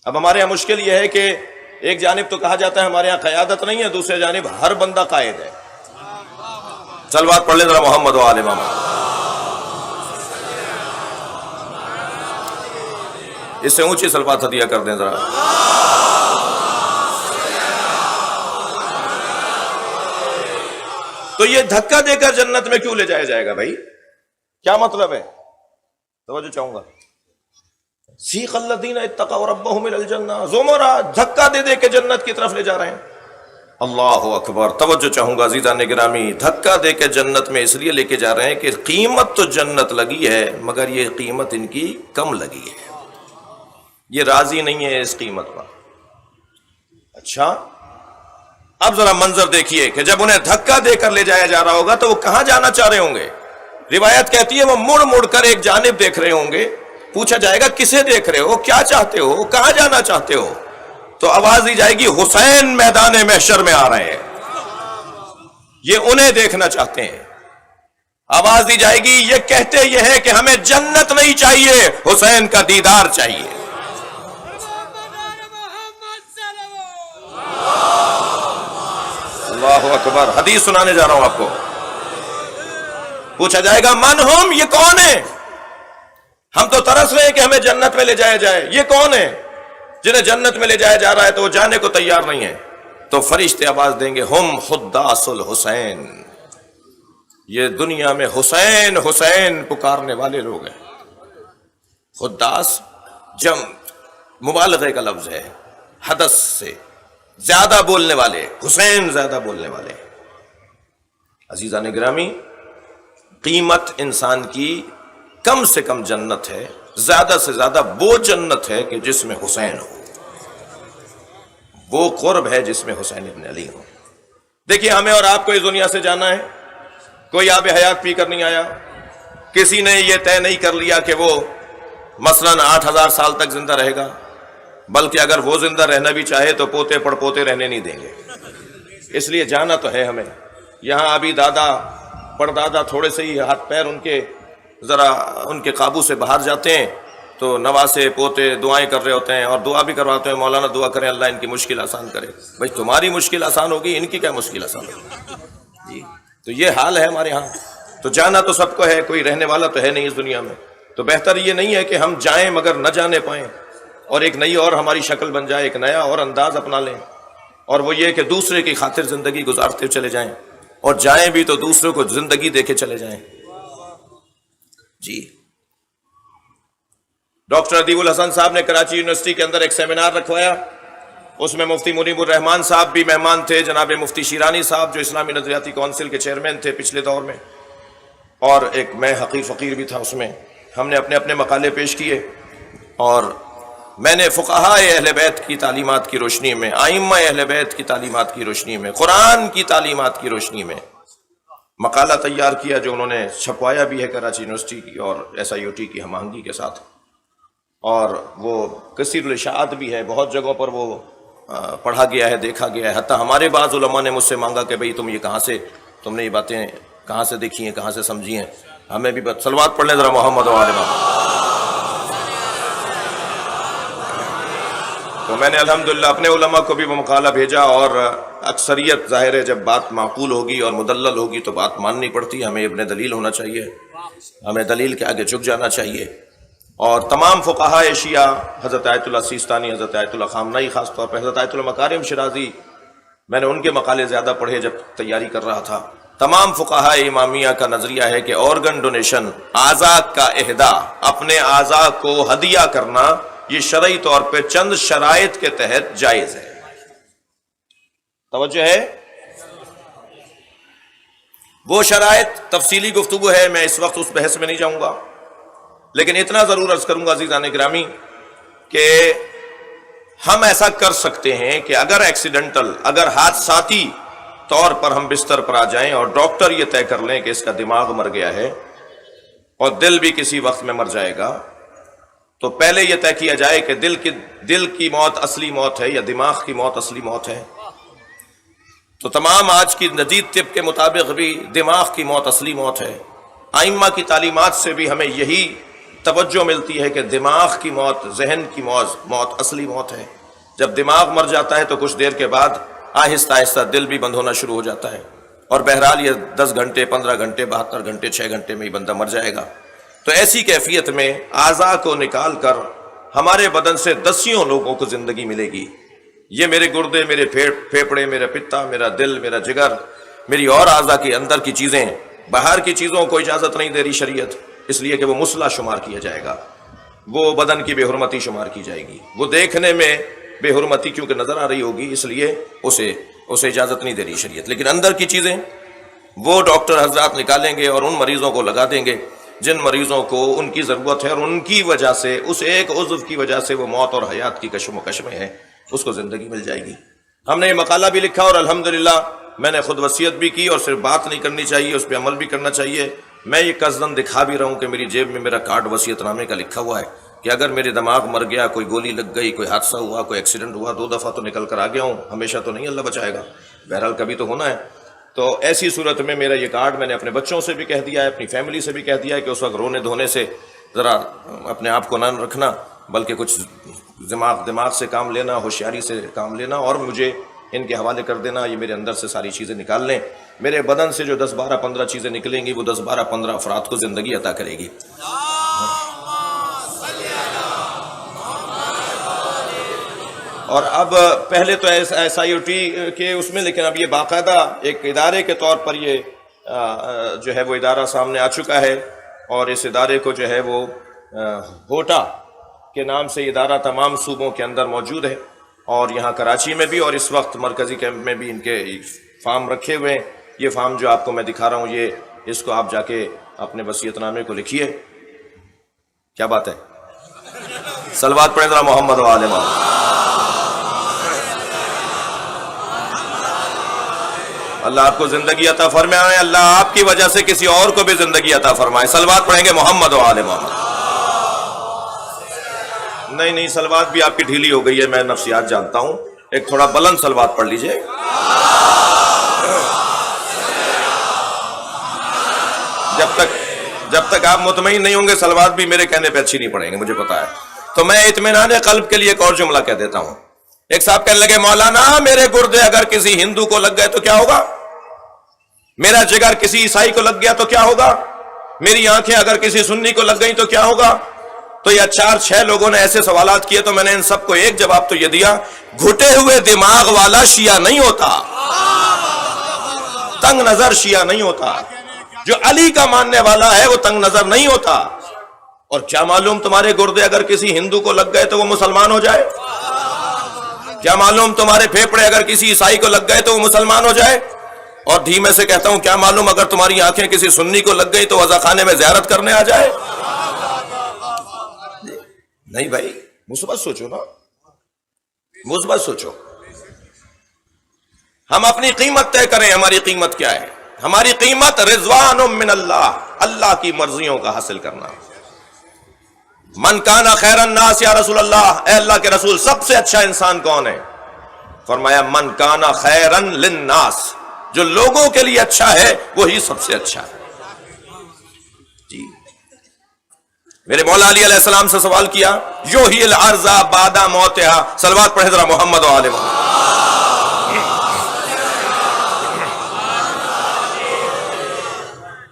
S1: اب ہمارے یہاں مشکل یہ ہے کہ ایک جانب تو کہا جاتا ہے ہمارے یہاں قیادت نہیں ہے، دوسرے جانب ہر بندہ قائد ہے. صلوات پڑھ لیں ذرا محمد و آل محمد. اس سے اونچی صلوات ہدیہ کر دیں ذرا. تو یہ دھکا دے کر جنت میں کیوں لے جایا جائے گا بھائی؟ کیا مطلب ہے؟ توجہ چاہوں گا. سیق الذین اتقوا ربهم الی الجنہ زمرا، دھکا دے دے کے جنت کی طرف لے جا رہے ہیں. اللہ اکبر. توجہ چاہوں گا عزیزان گرامی، دھکا دے کے جنت میں اس لیے لے کے جا رہے ہیں کہ قیمت تو جنت لگی ہے مگر یہ قیمت ان کی کم لگی ہے، یہ راضی نہیں ہے اس قیمت پر. اچھا، اب ذرا منظر دیکھیے کہ جب انہیں دھکا دے کر لے جایا جا رہا ہوگا تو وہ کہاں جانا چاہ رہے ہوں گے؟ روایت کہتی ہے وہ مڑ مڑ کر ایک جانب دیکھ رہے ہوں گے. پوچھا جائے گا کسے دیکھ رہے ہو، کیا چاہتے ہو، کہاں جانا چاہتے ہو؟ تو آواز دی جائے گی حسین میدان محشر میں آ رہے ہیں، یہ انہیں دیکھنا چاہتے ہیں. آواز دی جائے گی یہ کہتے یہ ہے کہ ہمیں جنت نہیں چاہیے، حسین کا دیدار چاہیے. اللہ اکبر. حدیث سنانے جا رہا ہوں آپ کو. پوچھا جائے گا من ہم، یہ کون ہے؟ ہم تو ترس رہے ہیں کہ ہمیں جنت میں لے جایا جائے، یہ کون ہے جنہیں جنت میں لے جایا جا رہا ہے تو وہ جانے کو تیار نہیں ہے؟ تو فرشتے آواز دیں گے ہم خداس الحسین، یہ دنیا میں حسین حسین پکارنے والے لوگ ہیں. خداس جم مبالغے کا لفظ ہے، حدث سے زیادہ بولنے والے، حسین زیادہ بولنے والے. عزیزان گرامی، قیمت انسان کی کم سے کم جنت ہے، زیادہ سے زیادہ وہ جنت ہے کہ جس میں حسین ہو. وہ قرب ہے جس میں حسین ابن علی ہوں۔ دیکھیے ہمیں اور آپ کو اس دنیا سے جانا ہے، کوئی آب حیات پی کر نہیں آیا، کسی نے یہ طے نہیں کر لیا کہ وہ مثلاً 8,000 سال تک زندہ رہے گا، بلکہ اگر وہ زندہ رہنا بھی چاہے تو پوتے پڑ پوتے رہنے نہیں دیں گے۔ اس لیے جانا تو ہے ہمیں۔ یہاں ابھی دادا پردادا تھوڑے سے ہی ہاتھ پیر ان کے ذرا ان کے قابو سے باہر جاتے ہیں تو نواسے پوتے دعائیں کر رہے ہوتے ہیں اور دعا بھی کرواتے ہیں، مولانا دعا کریں اللہ ان کی مشکل آسان کرے۔ بھائی تمہاری مشکل آسان ہوگی، ان کی کیا مشکل آسان ہوگی؟ جی تو یہ حال ہے ہمارے ہاں۔ تو جانا تو سب کو ہے، کوئی رہنے والا تو ہے نہیں اس دنیا میں۔ تو بہتر یہ نہیں ہے کہ ہم جائیں مگر نہ جانے پائیں، اور ایک نئی اور ہماری شکل بن جائے، ایک نیا اور انداز اپنا لیں، اور وہ یہ کہ دوسرے کی خاطر زندگی گزارتے چلے جائیں، اور جائیں بھی تو دوسروں کو زندگی دے کے چلے جائیں۔ جی ڈاکٹر ادیب الحسن صاحب نے کراچی یونیورسٹی کے اندر ایک سیمینار رکھوایا، اس میں مفتی منیب الرحمان صاحب بھی مہمان تھے، جناب مفتی شیرانی صاحب جو اسلامی نظریاتی کونسل کے چیئرمین تھے پچھلے دور میں، اور ایک میں حقیر فقیر بھی تھا۔ اس میں ہم نے اپنے اپنے مقالے پیش کیے، اور میں نے فقہاء اہل بیت کی تعلیمات کی روشنی میں، ائمہ اہل بیت کی تعلیمات کی روشنی میں، قرآن کی تعلیمات کی روشنی میں مقالہ تیار کیا، جو انہوں نے چھپوایا بھی ہے کراچی یونیورسٹی کی اور SIOT کی ہم آہنگی کے ساتھ، اور وہ کثیر الاشاعت بھی ہے، بہت جگہوں پر وہ پڑھا گیا ہے، دیکھا گیا ہے۔ حتیٰ ہمارے بعض علماء نے مجھ سے مانگا کہ بھئی تم یہ کہاں سے، تم نے یہ باتیں کہاں سے دیکھی ہیں، کہاں سے سمجھی ہیں؟ ہمیں بھی صلوات پڑھ لیں ذرا محمد و آل محمد۔ تو میں نے الحمدللہ اپنے علماء کو بھی وہ مقالہ بھیجا، اور اکثریت ظاہر ہے جب بات معقول ہوگی اور مدلل ہوگی تو بات ماننی پڑتی ہے، ہمیں ابن دلیل ہونا چاہیے، ہمیں دلیل کے آگے جھک جانا چاہیے۔ اور تمام فقہاء شیعہ، حضرت آیت اللہ سیستانی، حضرت آیت اللہ خامنئی، خاص طور پر حضرت آیت اللہ مکارم شرازی، میں نے ان کے مقالے زیادہ پڑھے جب تیاری کر رہا تھا۔ تمام فقہاء امامیہ کا نظریہ ہے کہ آرگن ڈونیشن، اعضاء کا اہدا، اپنے اعضاء کو ہدیہ کرنا، یہ شرعی طور پہ چند شرائط کے تحت جائز ہے۔ توجہ ہے؟ وہ شرائط تفصیلی گفتگو ہے، میں اس وقت اس بحث میں نہیں جاؤں گا، لیکن اتنا ضرور عرض کروں گا عزیزان گرامی کہ ہم ایسا کر سکتے ہیں کہ اگر ایکسیڈنٹل، اگر حادثاتی طور پر ہم بستر پر آ جائیں اور ڈاکٹر یہ طے کر لیں کہ اس کا دماغ مر گیا ہے اور دل بھی کسی وقت میں مر جائے گا، تو پہلے یہ طے کیا جائے کہ دل کی موت اصلی موت ہے یا دماغ کی موت اصلی موت ہے۔ تو تمام آج کی جدید طب کے مطابق بھی دماغ کی موت اصلی موت ہے۔ ائمہ کی تعلیمات سے بھی ہمیں یہی توجہ ملتی ہے کہ دماغ کی موت، ذہن کی موت اصلی موت ہے۔ جب دماغ مر جاتا ہے تو کچھ دیر کے بعد آہستہ آہستہ دل بھی بند ہونا شروع ہو جاتا ہے، اور بہرحال یہ 10 گھنٹے، 15 گھنٹے، 72 گھنٹے، 6 گھنٹے میں ہی بندہ مر جائے گا۔ تو ایسی کیفیت میں اعضاء کو نکال کر ہمارے بدن سے 10 لوگوں کو زندگی ملے گی۔ یہ میرے گردے، میرے پھیپھڑے، میرا پتا، میرا دل، میرا جگر، میری اور اعضاء کے اندر کی چیزیں، باہر کی چیزوں کو اجازت نہیں دے رہی شریعت، اس لیے کہ وہ مسلح شمار کیا جائے گا، وہ بدن کی بے حرمتی شمار کی جائے گی، وہ دیکھنے میں بے حرمتی کیونکہ نظر آ رہی ہوگی، اس لیے اسے اجازت نہیں دے رہی شریعت۔ لیکن اندر کی چیزیں وہ ڈاکٹر حضرات نکالیں گے اور ان مریضوں کو لگا دیں گے جن مریضوں کو ان کی ضرورت ہے، اور ان کی وجہ سے، اس ایک عضو کی وجہ سے وہ موت اور حیات کی کشمکش میں ہے، اس کو زندگی مل جائے گی۔ ہم نے یہ مقالہ بھی لکھا، اور الحمدللہ میں نے خود وصیت بھی کی، اور صرف بات نہیں کرنی چاہیے، اس پہ عمل بھی کرنا چاہیے۔ میں یہ قصداً دکھا بھی رہا ہوں کہ میری جیب میں میرا کارڈ وصیت نامے کا لکھا ہوا ہے کہ اگر میرے دماغ مر گیا، کوئی گولی لگ گئی، کوئی حادثہ ہوا، کوئی ایکسیڈنٹ ہوا، 2 دفعہ تو نکل کر آ گیا ہوں، ہمیشہ تو نہیں اللہ بچائے گا، بہرحال کبھی تو ہونا ہے۔ تو ایسی صورت میں میرا یہ کارڈ میں نے اپنے بچوں سے بھی کہہ دیا ہے، اپنی فیملی سے بھی کہہ دیا ہے کہ اس وقت رونے دھونے سے ذرا اپنے آپ کو نہ رکھنا، بلکہ کچھ دماغ سے کام لینا، ہوشیاری سے کام لینا، اور مجھے ان کے حوالے کر دینا، یہ میرے اندر سے ساری چیزیں نکال لیں۔ میرے بدن سے جو 10، 12، 15 چیزیں نکلیں گی، وہ 10، 12، 15 افراد کو زندگی عطا کرے گی۔ اور اب پہلے تو SIOT کے اس میں، لیکن اب یہ باقاعدہ ایک ادارے کے طور پر یہ جو ہے وہ ادارہ سامنے آ چکا ہے، اور اس ادارے کو جو ہے وہ ہوٹا کے نام سے ادارہ تمام صوبوں کے اندر موجود ہے، اور یہاں کراچی میں بھی، اور اس وقت مرکزی کیمپ میں بھی ان کے فارم رکھے ہوئے ہیں۔ یہ فارم جو آپ کو میں دکھا رہا ہوں، اس کو آپ جا کے اپنے وصیت نامے کو لکھیے۔ کیا بات ہے؟ صلوات پڑھیں ذرا محمد و آل محمد۔ اللہ آپ کو زندگی عطا فرمائے، اللہ آپ کی وجہ سے کسی اور کو بھی زندگی عطا فرمائے۔ صلوات پڑھیں گے محمد و آل محمد۔ نہیں صلوات بھی آپ کی ڈھیلی ہو گئی ہے، میں نفسیات جانتا ہوں، ایک تھوڑا بلند صلوات پڑھ لیجئے۔ جب تک آپ مطمئن نہیں ہوں گے صلوات بھی میرے کہنے پہ اچھی نہیں پڑیں گے، مجھے پتا ہے۔ تو میں اطمینان قلب کے لیے ایک اور جملہ کہہ دیتا ہوں۔ ایک صاحب کہنے لگے مولانا میرے گردے اگر کسی ہندو کو لگ گئے تو کیا ہوگا؟ میرا جگر کسی عیسائی کو لگ گیا تو کیا ہوگا؟ میری آنکھیں اگر کسی سنی کو لگ گئی تو کیا ہوگا؟ تو یہ 4-6 لوگوں نے ایسے سوالات کیے تو میں نے ان سب کو ایک جواب تو یہ دیا، گھٹے ہوئے دماغ والا شیعہ نہیں ہوتا، تنگ نظر شیعہ نہیں ہوتا، جو علی کا ماننے والا ہے وہ تنگ نظر نہیں ہوتا۔ اور کیا معلوم تمہارے گردے اگر کسی ہندو کو لگ گئے تو وہ مسلمان ہو جائے؟ کیا معلوم تمہارے پھیپڑے اگر کسی عیسائی کو لگ گئے تو وہ مسلمان ہو جائے؟ اور دھیمے سے کہتا ہوں کیا معلوم اگر تمہاری آنکھیں کسی سنی کو لگ گئی تو وضع خانے میں زیارت کرنے آ جائے؟ نہیں بھائی، مثبت سوچو نا، مثبت سوچو۔ ہم اپنی قیمت طے کریں، ہماری قیمت کیا ہے؟ ہماری قیمت رضوان من اللہ، اللہ کی مرضیوں کا حاصل کرنا۔ من کانا خیر الناس یا رسول اللہ، اے اللہ کے رسول سب سے اچھا انسان کون ہے؟ فرمایا من کانا خیرن للناس، جو لوگوں کے لیے اچھا ہے وہی سب سے اچھا ہے۔ جی میرے مولا علی علیہ السلام سے سوال کیا، یحیی الارض بعد موتها، صلوات پڑھے ذرا محمد و آل محمد۔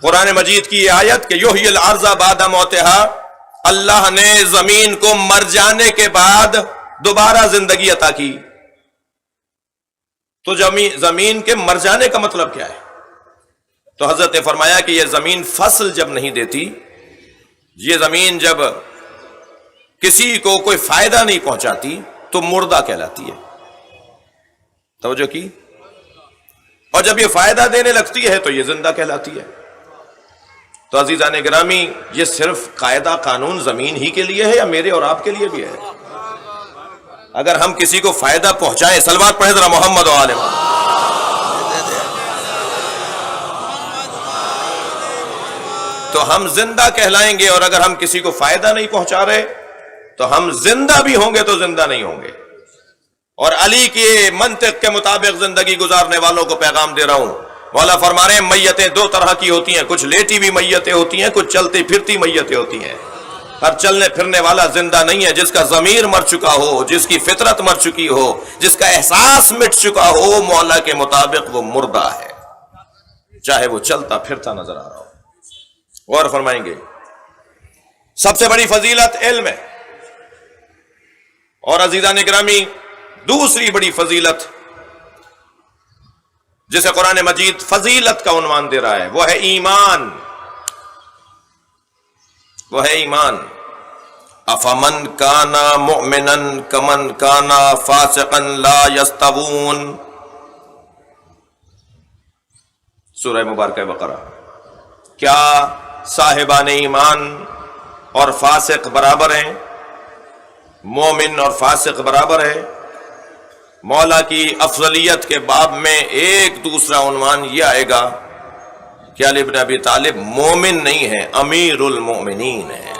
S1: قرآن مجید کی یہ آیت کہ یحیی الارض بعد موتها، اللہ نے زمین کو مر جانے کے بعد دوبارہ زندگی عطا کی۔ تو زمین کے مر جانے کا مطلب کیا ہے؟ تو حضرت نے فرمایا کہ یہ زمین فصل جب نہیں دیتی، یہ زمین جب کسی کو کوئی فائدہ نہیں پہنچاتی تو مردہ کہلاتی ہے۔ توجہ کی؟ اور جب یہ فائدہ دینے لگتی ہے تو یہ زندہ کہلاتی ہے۔ تو عزیزان گرامی، یہ صرف قاعدہ قانون زمین ہی کے لیے ہے یا میرے اور آپ کے لیے بھی ہے؟ اگر ہم کسی کو فائدہ پہنچائیں، صلوات پڑھیں ذرا محمد و آل محمد۔ تو ہم زندہ کہلائیں گے، اور اگر ہم کسی کو فائدہ نہیں پہنچا رہے تو ہم زندہ بھی ہوں گے تو زندہ نہیں ہوں گے۔ اور علی کے منطق کے مطابق زندگی گزارنے والوں کو پیغام دے رہا ہوں، مولا فرما رہے ہیں میتیں 2 طرح کی ہوتی ہیں، کچھ لیٹی ہوئی میتیں ہوتی ہیں، کچھ چلتی پھرتی میتیں ہوتی ہیں۔ ہر چلنے پھرنے والا زندہ نہیں ہے، جس کا ضمیر مر چکا ہو، جس کی فطرت مر چکی ہو، جس کا احساس مٹ چکا ہو، مولا کے مطابق وہ مردہ ہے، چاہے وہ چلتا پھرتا نظر آ رہا ہو۔ غور فرمائیں گے، سب سے بڑی فضیلت علم ہے۔ اور عزیزان گرامی، دوسری بڑی فضیلت جسے قرآن مجید فضیلت کا عنوان دے رہا ہے وہ ہے ایمان، وہ ہے ایمان۔ افمن کانا مؤمنا کمن کانا فاسقا لا یستوون، سورہ مبارکہ بقرہ۔ کیا صاحبان ایمان اور فاسق برابر ہیں؟ مومن اور فاسق برابر ہے؟ مولا کی افضلیت کے باب میں ایک دوسرا عنوان یہ آئے گا کہ علی بن ابی طالب مومن نہیں ہے، امیر المومنین ہے۔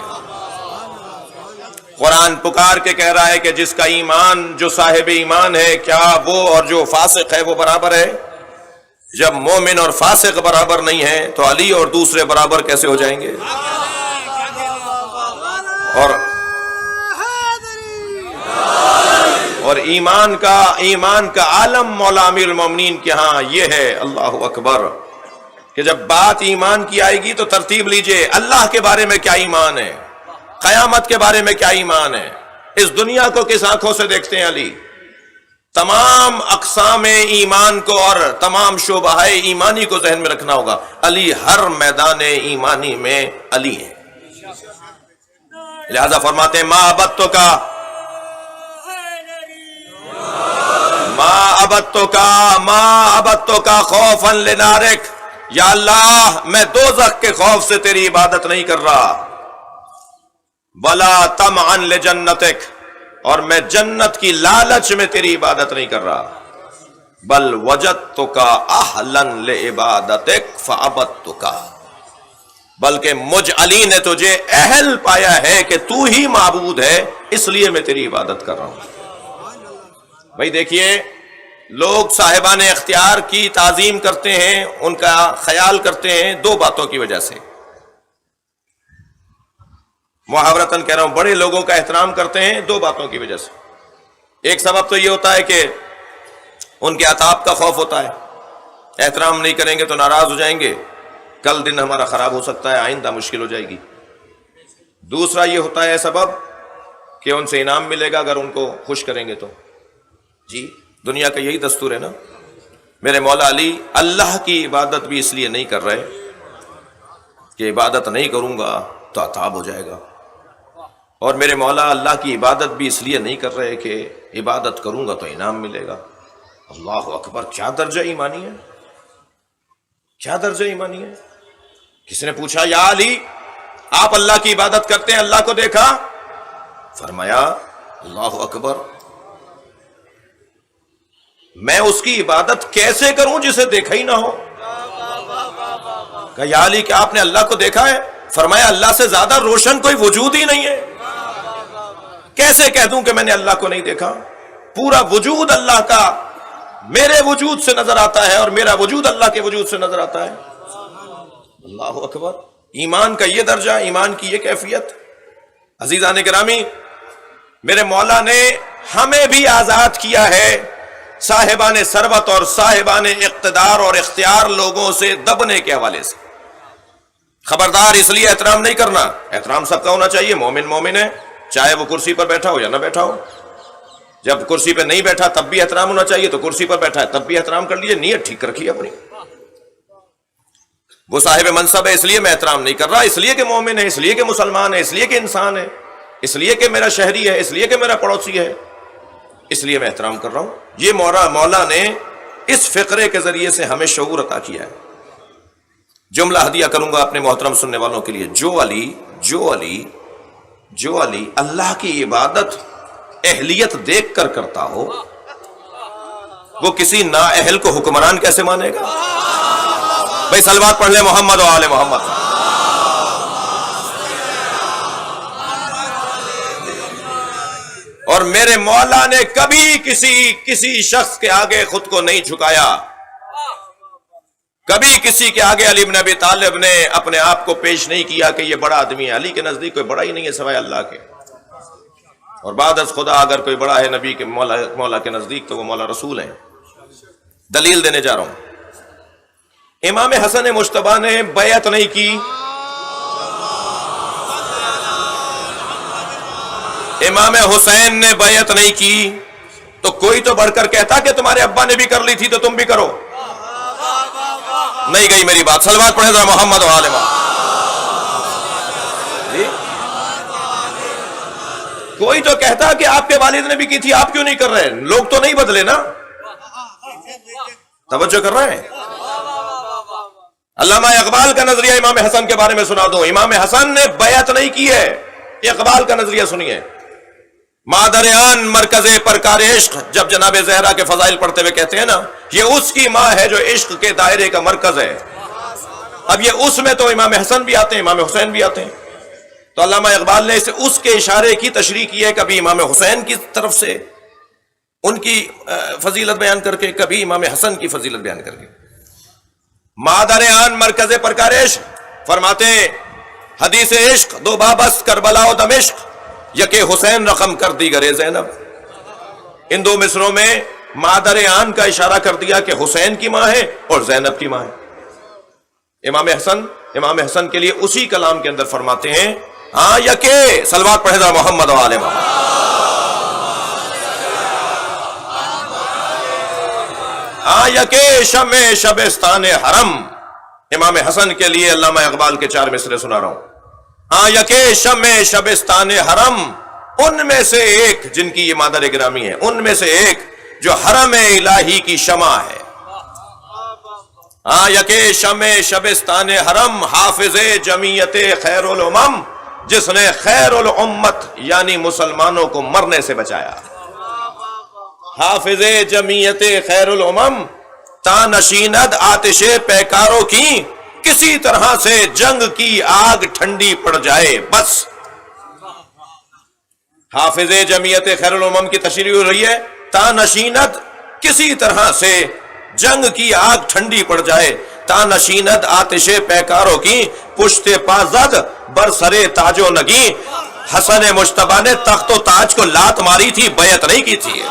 S1: قرآن پکار کے کہہ رہا ہے کہ جس کا ایمان، جو صاحب ایمان ہے، کیا وہ اور جو فاسق ہے وہ برابر ہے؟ جب مومن اور فاسق برابر نہیں ہے تو علی اور دوسرے برابر کیسے ہو جائیں گے؟ اور ایمان کا عالم مولا امیر المومنین کے ہاں یہ ہے، اللہ اکبر، کہ جب بات ایمان کی آئے گی تو ترتیب لیجئے، اللہ کے بارے میں کیا ایمان ہے، قیامت کے بارے میں کیا ایمان ہے، اس دنیا کو کس آنکھوں سے دیکھتے ہیں علی۔ تمام اقسام ایمان کو اور تمام شعبہ ایمانی کو ذہن میں رکھنا ہوگا، علی ہر میدان ایمانی میں علی ہے۔ لہذا فرماتے ہیں ما عبدتو کا خوفا لنارک، یا اللہ میں دوزخ کے خوف سے تیری عبادت نہیں کر رہا، ولا طمعا لجنتک، اور میں جنت کی لالچ میں تیری عبادت نہیں کر رہا۔ بل وجدتک اہلا لعبادتک فعبدتک، بلکہ مجھ علی نے تجھے اہل پایا ہے کہ تو ہی معبود ہے، اس لیے میں تیری عبادت کر رہا ہوں۔ بھائی دیکھیے، لوگ صاحبان اختیار کی تعظیم کرتے ہیں، ان کا خیال کرتے ہیں دو باتوں کی وجہ سے، محاورتاً کہہ رہا ہوں، بڑے لوگوں کا احترام کرتے ہیں دو باتوں کی وجہ سے۔ ایک سبب تو یہ ہوتا ہے کہ ان کے عطاب کا خوف ہوتا ہے، احترام نہیں کریں گے تو ناراض ہو جائیں گے، کل دن ہمارا خراب ہو سکتا ہے، آئندہ مشکل ہو جائے گی۔ دوسرا یہ ہوتا ہے سبب کہ ان سے انعام ملے گا اگر ان کو خوش کریں گے تو۔ جی دنیا کا یہی دستور ہے نا۔ میرے مولا علی اللہ کی عبادت بھی اس لیے نہیں کر رہے کہ عبادت نہیں کروں گا تو عذاب ہو جائے گا، اور میرے مولا اللہ کی عبادت بھی اس لیے نہیں کر رہے کہ عبادت کروں گا تو انعام ملے گا۔ اللہ اکبر، کیا درجہ ایمانی ہے، کیا درجہ ایمانی ہے۔ کسی نے پوچھا یا علی آپ اللہ کی عبادت کرتے ہیں، اللہ کو دیکھا؟ فرمایا اللہ اکبر، میں اس کی عبادت کیسے کروں جسے دیکھا ہی نہ ہو؟ کہا یا علی کیا آپ نے اللہ کو دیکھا ہے؟ فرمایا اللہ سے زیادہ روشن کوئی وجود ہی نہیں ہے، کیسے کہہ دوں کہ میں نے اللہ کو نہیں دیکھا؟ پورا وجود اللہ کا میرے وجود سے نظر آتا ہے اور میرا وجود اللہ کے وجود سے نظر آتا ہے۔ اللہ اکبر، ایمان کا یہ درجہ، ایمان کی یہ کیفیت۔ عزیزان گرامی، میرے مولا نے ہمیں بھی آزاد کیا ہے صاحبان ثروت اور صاحبان اقتدار اور اختیار لوگوں سے دبنے کے حوالے سے۔ خبردار، اس لیے احترام نہیں کرنا، احترام سب کا ہونا چاہیے، مومن مومن ہے، چاہے وہ کرسی پر بیٹھا ہو یا نہ بیٹھا ہو۔ جب کرسی پہ نہیں بیٹھا تب بھی احترام ہونا چاہیے، تو کرسی پر بیٹھا ہے تب بھی احترام کر لیجیے، نیت ٹھیک رکھیے اپنی۔ وہ صاحب منصب ہے اس لیے میں احترام نہیں کر رہا، اس لیے کہ مومن ہے، اس لیے کہ مسلمان ہے، اس لیے کہ انسان ہے، اس لیے کہ میرا شہری ہے، اس لیے کہ میرا پڑوسی ہے، اس لیے میں احترام کر رہا ہوں۔ یہ مولا نے اس فقرے کے ذریعے سے ہمیں شعور عطا کیا ہے۔ جملہ ہدیہ کروں گا اپنے محترم سننے والوں کے لیے، جو علی اللہ کی عبادت اہلیت دیکھ کر کرتا ہو، وہ کسی نااہل کو حکمران کیسے مانے گا؟ بھائی صلوات پڑھ لیں محمد و آل محمد۔ اور میرے مولا نے کبھی کسی شخص کے آگے خود کو نہیں جھکایا، کبھی کسی کے آگے علی بن ابی طالب نے اپنے آپ کو پیش نہیں کیا کہ یہ بڑا آدمی ہے۔ علی کے نزدیک کوئی بڑا ہی نہیں ہے سوائے اللہ کے، اور بعد از خدا اگر کوئی بڑا ہے نبی کے مولا کے نزدیک تو وہ مولا رسول ہیں۔ دلیل دینے جا رہا ہوں، امام حسن مجتبیٰ نے بیعت نہیں کی، امام حسین نے بیعت نہیں کی، تو کوئی تو بڑھ کر کہتا کہ تمہارے ابا نے بھی کر لی تھی تو تم بھی کرو۔ نہیں گئی میری بات، صلوات پڑھیں ذرا محمد و آل محمد۔ کوئی تو کہتا کہ آپ کے والد نے بھی کی تھی، آپ کیوں نہیں کر رہے؟ لوگ تو نہیں بدلے نا، توجہ کر رہے ہیں؟ علامہ اقبال کا نظریہ امام حسن کے بارے میں سنا دو۔ امام حسن نے بیعت نہیں کی ہے، اقبال کا نظریہ سنیے۔ مادر آن مرکز پرکار عشق، جب جناب زہرا کے فضائل پڑھتے ہوئے کہتے ہیں نا یہ اس کی ماں ہے جو عشق کے دائرے کا مرکز ہے، اب یہ اس میں تو امام حسن بھی آتے ہیں، امام حسین بھی آتے ہیں، تو علامہ اقبال نے اسے اس کے اشارے کی تشریح کی ہے، کبھی امام حسین کی طرف سے ان کی فضیلت بیان کر کے، کبھی امام حسن کی فضیلت بیان کر کے۔ مادر آن مرکز پرکار عشق فرماتے ہیں حدیث عشق دو بابس کربلا و دمشق، یکے حسین رقم کر دی گرے زینب۔ ان دو مصروں میں مادر آن کا اشارہ کر دیا کہ حسین کی ماں ہے اور زینب کی ماں ہے۔ امام حسن کے لیے اسی کلام کے اندر فرماتے ہیں ہاں یکے، صلوات پڑھے ذرا محمد و آل محمد۔ ہاں یکے شمع شبستان حرم، امام حسن کے لیے علامہ اقبال کے 4 مصرے سنا رہا ہوں۔ ہاں یکے شمع شبستان حرم، ان میں سے ایک، جن کی یہ مادر گرامی ہے، ان میں سے ایک جو حرم الہی کی شمع ہے۔ ہاں یکے شمع شبستان حرم، حافظ جمعیت خیر الامم، جس نے خیر الامت یعنی مسلمانوں کو مرنے سے بچایا۔ حافظ جمیعت خیر الامم تا نشیند آتش پیکاروں کی، کسی طرح سے جنگ کی آگ ٹھنڈی پڑ جائے بس۔ حافظ جمیعت خیر الامم کی تشریح ہو رہی ہے تا نشیند، کسی طرح سے جنگ کی آگ ٹھنڈی پڑ جائے، تا نشیند آتش پیکاروں کی، پشت پازد بر سرے تاج و نگی۔ حسن مجتبیٰ نے تخت و تاج کو لات ماری تھی، بیعت نہیں کی تھی،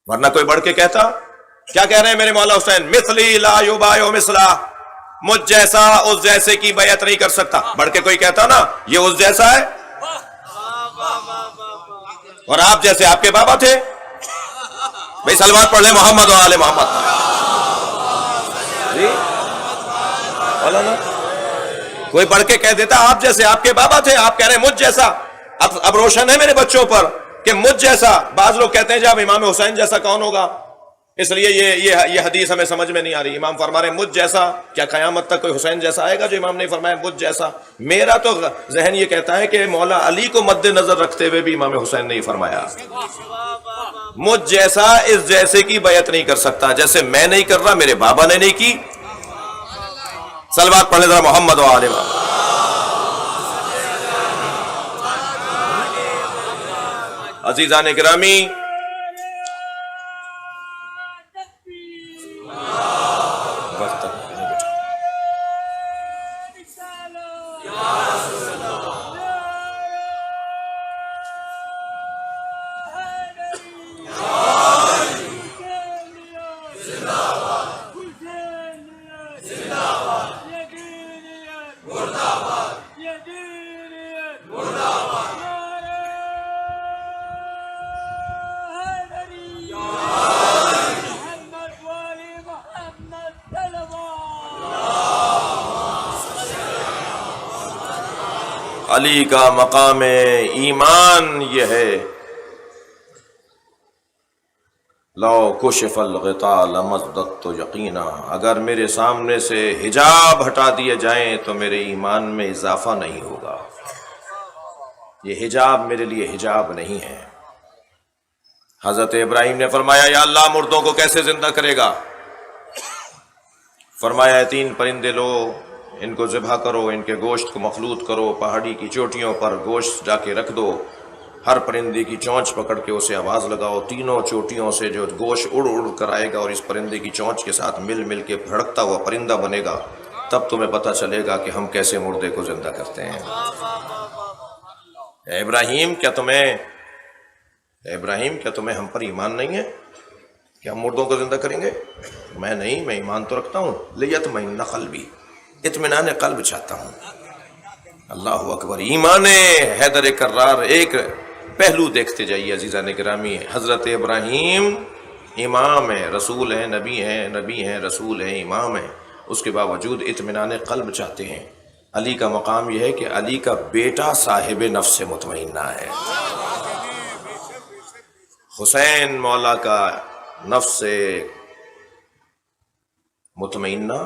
S1: ورنہ کوئی بڑھ کے کہتا۔ کیا کہہ رہے ہیں میرے مولا حسین؟ مثلی لا یبایع مثلا، مجھ جیسا اس جیسے کی بیعت نہیں کر سکتا۔ بڑھ کے کوئی کہتا نا یہ اس جیسا ہے، اور آپ جیسے آپ کے بابا تھے۔ بھائی سلوات پڑھ لیں محمد و آل محمد۔ جی مولانا کوئی بڑھ کے کہہ دیتا آپ جیسے آپ کے بابا تھے، آپ کہہ رہے ہیں مجھ جیسا۔ اب روشن ہے میرے بچوں پر کہ مجھ جیسا، بعض لوگ کہتے ہیں جب امام حسین جیسا کون ہوگا، اس لیے یہ حدیث ہمیں سمجھ میں نہیں آ رہی۔ امام فرما رہے ہیں مجھ جیسا، کیا قیامت تک کوئی حسین جیسا آئے گا جو امام نے فرمایا مجھ جیسا؟ میرا تو ذہن یہ کہتا ہے کہ مولا علی کو مد نظر رکھتے ہوئے بھی امام حسین نے فرمایا مجھ جیسا اس جیسے کی بیعت نہیں کر سکتا، جیسے میں نہیں کر رہا میرے بابا نے نہیں کی۔ صلوات پڑھ لیں ذرا محمد و آل محمد۔ عزیزان گرامی، علی کا مقام ایمان یہ ہے، لو کشف الغطاء لمزددت یقینا، اگر میرے سامنے سے حجاب ہٹا دیے جائیں تو میرے ایمان میں اضافہ نہیں ہوگا۔ یہ حجاب میرے لیے حجاب نہیں ہے۔ حضرت ابراہیم نے فرمایا یا اللہ مردوں کو کیسے زندہ کرے گا؟ فرمایا تین پرندے لو، ان کو ذبح کرو، ان کے گوشت کو مخلوط کرو، پہاڑی کی چوٹیوں پر گوشت جا کے رکھ دو، ہر پرندے کی چونچ پکڑ کے اسے آواز لگاؤ، تینوں چوٹیوں سے جو گوشت اڑ اڑ کر آئے گا اور اس پرندے کی چونچ کے ساتھ مل مل کے بھڑکتا ہوا پرندہ بنے گا، تب تمہیں پتہ چلے گا کہ ہم کیسے مردے کو زندہ کرتے ہیں۔ اے ابراہیم کیا تمہیں ہم پر ایمان نہیں ہے کہ ہم مردوں کو زندہ کریں گے؟ میں نہیں، میں ایمان تو رکھتا ہوں، لیطمئن قلبی، اطمینان قلب چاہتا ہوں۔ اللہ اکبر، ایمان حیدر کرار۔ ایک پہلو دیکھتے جائیے عزیزان گرامی، حضرت ابراہیم امام ہیں، رسول ہیں، نبی ہیں، رسول ہیں، امام ہیں، اس کے باوجود اطمینان قلب چاہتے ہیں۔ علی کا مقام یہ ہے کہ علی کا بیٹا صاحب نفس مطمئنہ ہے، حسین مولا کا نفس مطمئنہ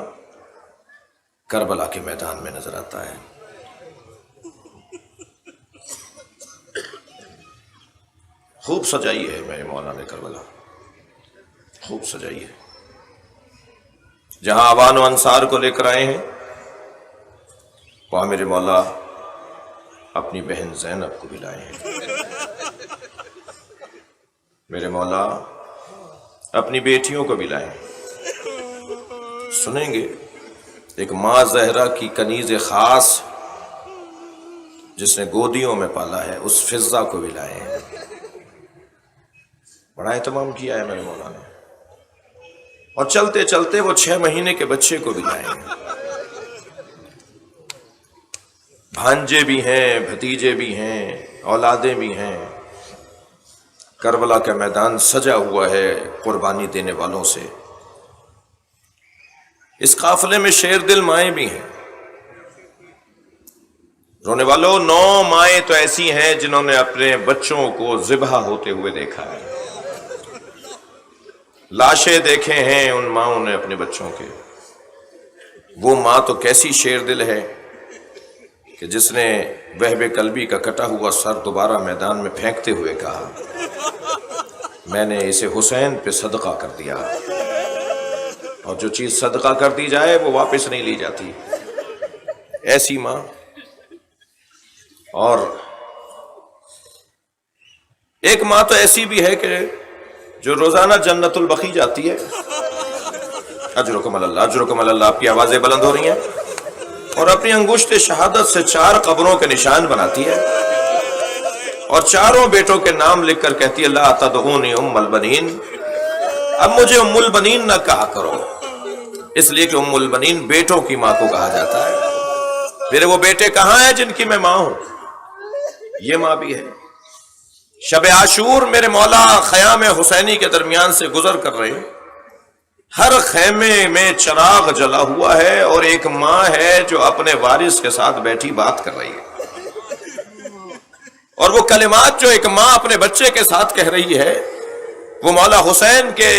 S1: کربلا کے میدان میں نظر آتا ہے۔ خوب سجائی ہے میرے مولا نے کربلا، خوب سجائی ہے۔ جہاں عوان و انصار کو لے کر آئے ہیں وہاں میرے مولا اپنی بہن زینب کو بھی لائے ہیں، میرے مولا اپنی بیٹیوں کو بھی لائے ہیں۔ سنیں گے ایک ماں زہرا کی کنیز خاص جس نے گودیوں میں پالا ہے، اس فضہ کو بھی لائے ہیں۔ بڑا اہتمام کیا ہے میرے مولا نے، اور چلتے چلتے وہ 6 مہینے کے بچے کو بھی لائے ہیں۔ بھانجے بھی ہیں، بھتیجے بھی ہیں، اولادیں بھی ہیں۔ کربلا کا میدان سجا ہوا ہے قربانی دینے والوں سے۔ اس قافلے میں شیر دل مائیں بھی ہیں۔ رونے والوں، 9 مائیں تو ایسی ہیں جنہوں نے اپنے بچوں کو ذبح ہوتے ہوئے دیکھا ہے، لاشیں دیکھے ہیں ان ماؤں نے اپنے بچوں کے۔ وہ ماں تو کیسی شیر دل ہے کہ جس نے وہب قلبی کا کٹا ہوا سر دوبارہ میدان میں پھینکتے ہوئے کہا میں نے اسے حسین پہ صدقہ کر دیا، اور جو چیز صدقہ کر دی جائے وہ واپس نہیں لی جاتی، ایسی ماں۔ اور ایک ماں تو ایسی بھی ہے کہ جو روزانہ جنت البقیع جاتی ہے، اجرکم اللہ، اجرکم اللہ، آپ کی آوازیں بلند ہو رہی ہیں، اور اپنی انگشت شہادت سے 4 قبروں کے نشان بناتی ہے، اور 4 بیٹوں کے نام لکھ کر کہتی ہے لا تدعونی ام البنین، اب مجھے ام البنین نہ کہا کرو، اس لیے کہ ام البنین بیٹوں کی ماں کو کہا جاتا ہے۔ میرے وہ بیٹے کہاں ہیں جن کی میں ماں ہوں؟ یہ ماں بھی ہے۔ شب عاشور میرے مولا خیام حسینی کے درمیان سے گزر کر رہے ہیں، ہر خیمے میں چراغ جلا ہوا ہے، اور ایک ماں ہے جو اپنے وارث کے ساتھ بیٹھی بات کر رہی ہے، اور وہ کلمات جو ایک ماں اپنے بچے کے ساتھ کہہ رہی ہے وہ مولا حسین کے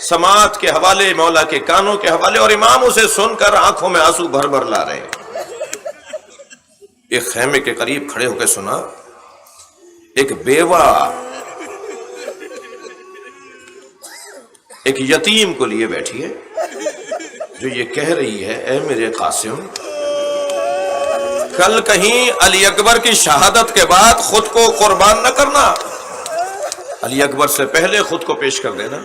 S1: سماعت کے حوالے، مولا کے کانوں کے حوالے، اور امام اسے سن کر آنکھوں میں آنسو بھر بھر لا رہے ہیں۔ ایک خیمے کے قریب کھڑے ہو کے سنا، ایک بیوہ ایک یتیم کو لیے بیٹھی ہے، جو یہ کہہ رہی ہے اے میرے قاسم، کل کہیں علی اکبر کی شہادت کے بعد خود کو قربان نہ کرنا، علی اکبر سے پہلے خود کو پیش کر دینا۔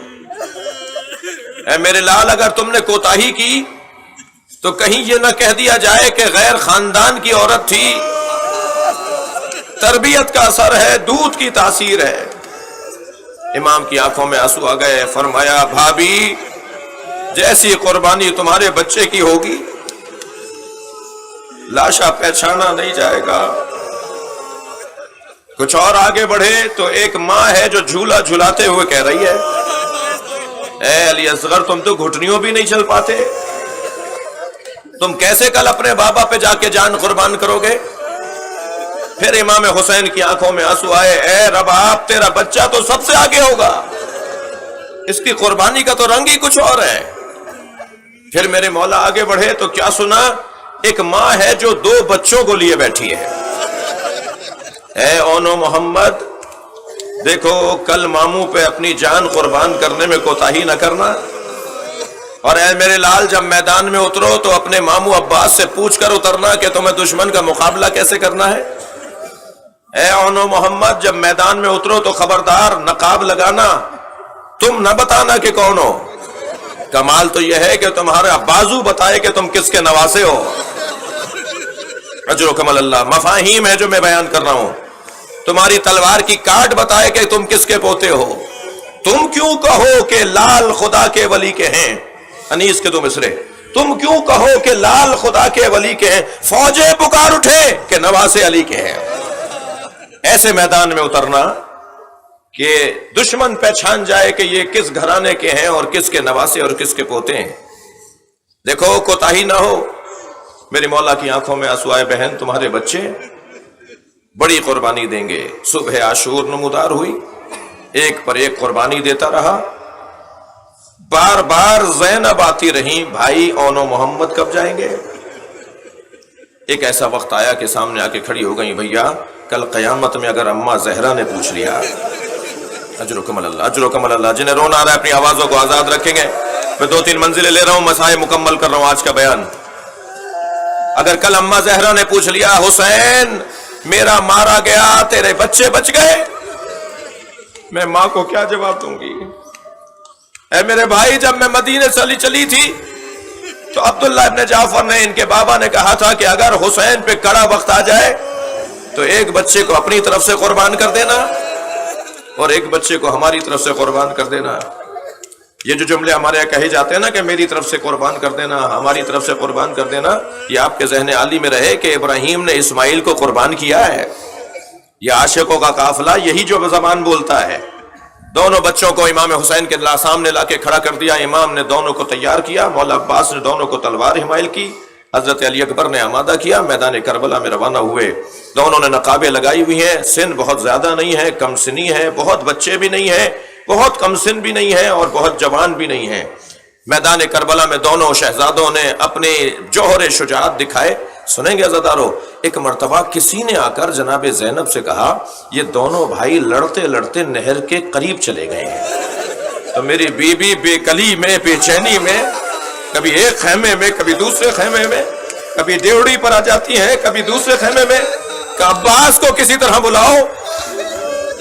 S1: اے میرے لال، اگر تم نے کوتاہی کی تو کہیں یہ نہ کہہ دیا جائے کہ غیر خاندان کی عورت تھی، تربیت کا اثر ہے، دودھ کی تاثیر ہے۔ امام کی آنکھوں میں آنسو آ گئے، فرمایا بھابی جیسی قربانی تمہارے بچے کی ہوگی لاشا پہچانا نہیں جائے گا۔ کچھ اور آگے بڑھے تو ایک ماں ہے جو جھولا جھلاتے ہوئے کہہ رہی ہے اے علی اصغر، تم تو گھٹنیوں بھی نہیں چل پاتے، تم کیسے کل اپنے بابا پہ جا کے جان قربان کرو گے؟ پھر امام حسین کی آنکھوں میں آنسو آئے، اے رب آپ، تیرا بچہ تو سب سے آگے ہوگا، اس کی قربانی کا تو رنگ ہی کچھ اور ہے۔ پھر میرے مولا آگے بڑھے تو کیا سنا؟ ایک ماں ہے جو 2 بچوں کو لیے بیٹھی ہے، اے اونو محمد، دیکھو کل ماموں پہ اپنی جان قربان کرنے میں کوتاہی نہ کرنا، اور اے میرے لال جب میدان میں اترو تو اپنے ماموں عباس سے پوچھ کر اترنا کہ تمہیں دشمن کا مقابلہ کیسے کرنا ہے۔ اے اونو محمد جب میدان میں اترو تو خبردار نقاب لگانا، تم نہ بتانا کہ کون ہو، کمال تو یہ ہے کہ تمہارا بازو بتائے کہ تم کس کے نواسے ہو۔ اجرکم اللہ، مفاہیم ہے جو میں بیان کر رہا ہوں۔ تمہاری تلوار کی کاٹ بتائے کہ تم کس کے پوتے ہو۔ تم کیوں کہو کہ لال خدا کے ولی کے ہیں، انیس کے 2 مصرے، تم کیوں کہو کہ لال خدا کے ولی کے ہیں، فوجیں پکار اٹھے کہ نواسے علی کے ہیں۔ ایسے میدان میں اترنا کہ دشمن پہچان جائے کہ یہ کس گھرانے کے ہیں اور کس کے نواسے اور کس کے پوتے ہیں۔ دیکھو کوتاہی نہ ہو۔ میری مولا کی آنکھوں میں آنسو آئے، بہن تمہارے بچے بڑی قربانی دیں گے۔ صبح عاشور نمودار ہوئی، ایک پر ایک قربانی دیتا رہا، بار بار زینب آتی رہیں، بھائی اونو محمد کب جائیں گے؟ ایک ایسا وقت آیا کہ سامنے آ کے کھڑی ہو گئی، بھیا کل قیامت میں اگر اماں زہرا نے پوچھ لیا، اجرکم اللہ، اجرکم اللہ، جنہیں رونا آ رہا ہے اپنی آوازوں کو آزاد رکھیں گے۔ میں 2-3 منزلیں لے رہا ہوں، مسائل مکمل کر رہا ہوں آج کا بیان۔ اگر کل اماں زہرا نے پوچھ لیا حسین میرا مارا گیا، تیرے بچے بچ گئے، میں ماں کو کیا جواب دوں گی؟ اے میرے بھائی، جب میں مدینے سے چلی تھی تو عبداللہ ابن جعفر نے، ان کے بابا نے کہا تھا کہ اگر حسین پہ کڑا وقت آ جائے تو ایک بچے کو اپنی طرف سے قربان کر دینا اور ایک بچے کو ہماری طرف سے قربان کر دینا۔ یہ جو جملے ہمارے یہاں کہے جاتے ہیں نا کہ میری طرف سے قربان کر دینا، ہماری طرف سے قربان کر دینا، یہ آپ کے ذہن عالی میں رہے کہ ابراہیم نے اسماعیل کو قربان کیا ہے۔ یہ عاشقوں کا قافلہ یہی جو زبان بولتا ہے۔ دونوں بچوں کو امام حسین کے سامنے لا کے کھڑا کر دیا، امام نے دونوں کو تیار کیا، مولا عباس نے دونوں کو تلوار حمائل کی، حضرت علی اکبر نے آمادہ کیا، میدان کربلا میں روانہ ہوئے۔ دونوں نے نقابیں لگائی ہوئی ہیں، سن بہت زیادہ نہیں ہے، کم سنی ہے، بہت بچے بھی نہیں ہیں، بہت کم سن بھی نہیں ہے اور بہت جوان بھی نہیں ہے۔ میدان کربلا میں دونوں شہزادوں نے اپنے جوہر شجاعت دکھائے، سنیں گے عزادارو، ایک مرتبہ کسی نے آ کر جناب زینب سے کہا یہ دونوں بھائی لڑتے لڑتے نہر کے قریب چلے گئے ہیں۔ تو میری بیوی بے کلی میں، بے چینی میں، کبھی ایک خیمے میں کبھی دوسرے خیمے میں، کبھی ڈیوڑی پر آ جاتی ہیں کبھی دوسرے خیمے میں، کہ عباس کو کسی طرح بلاؤ۔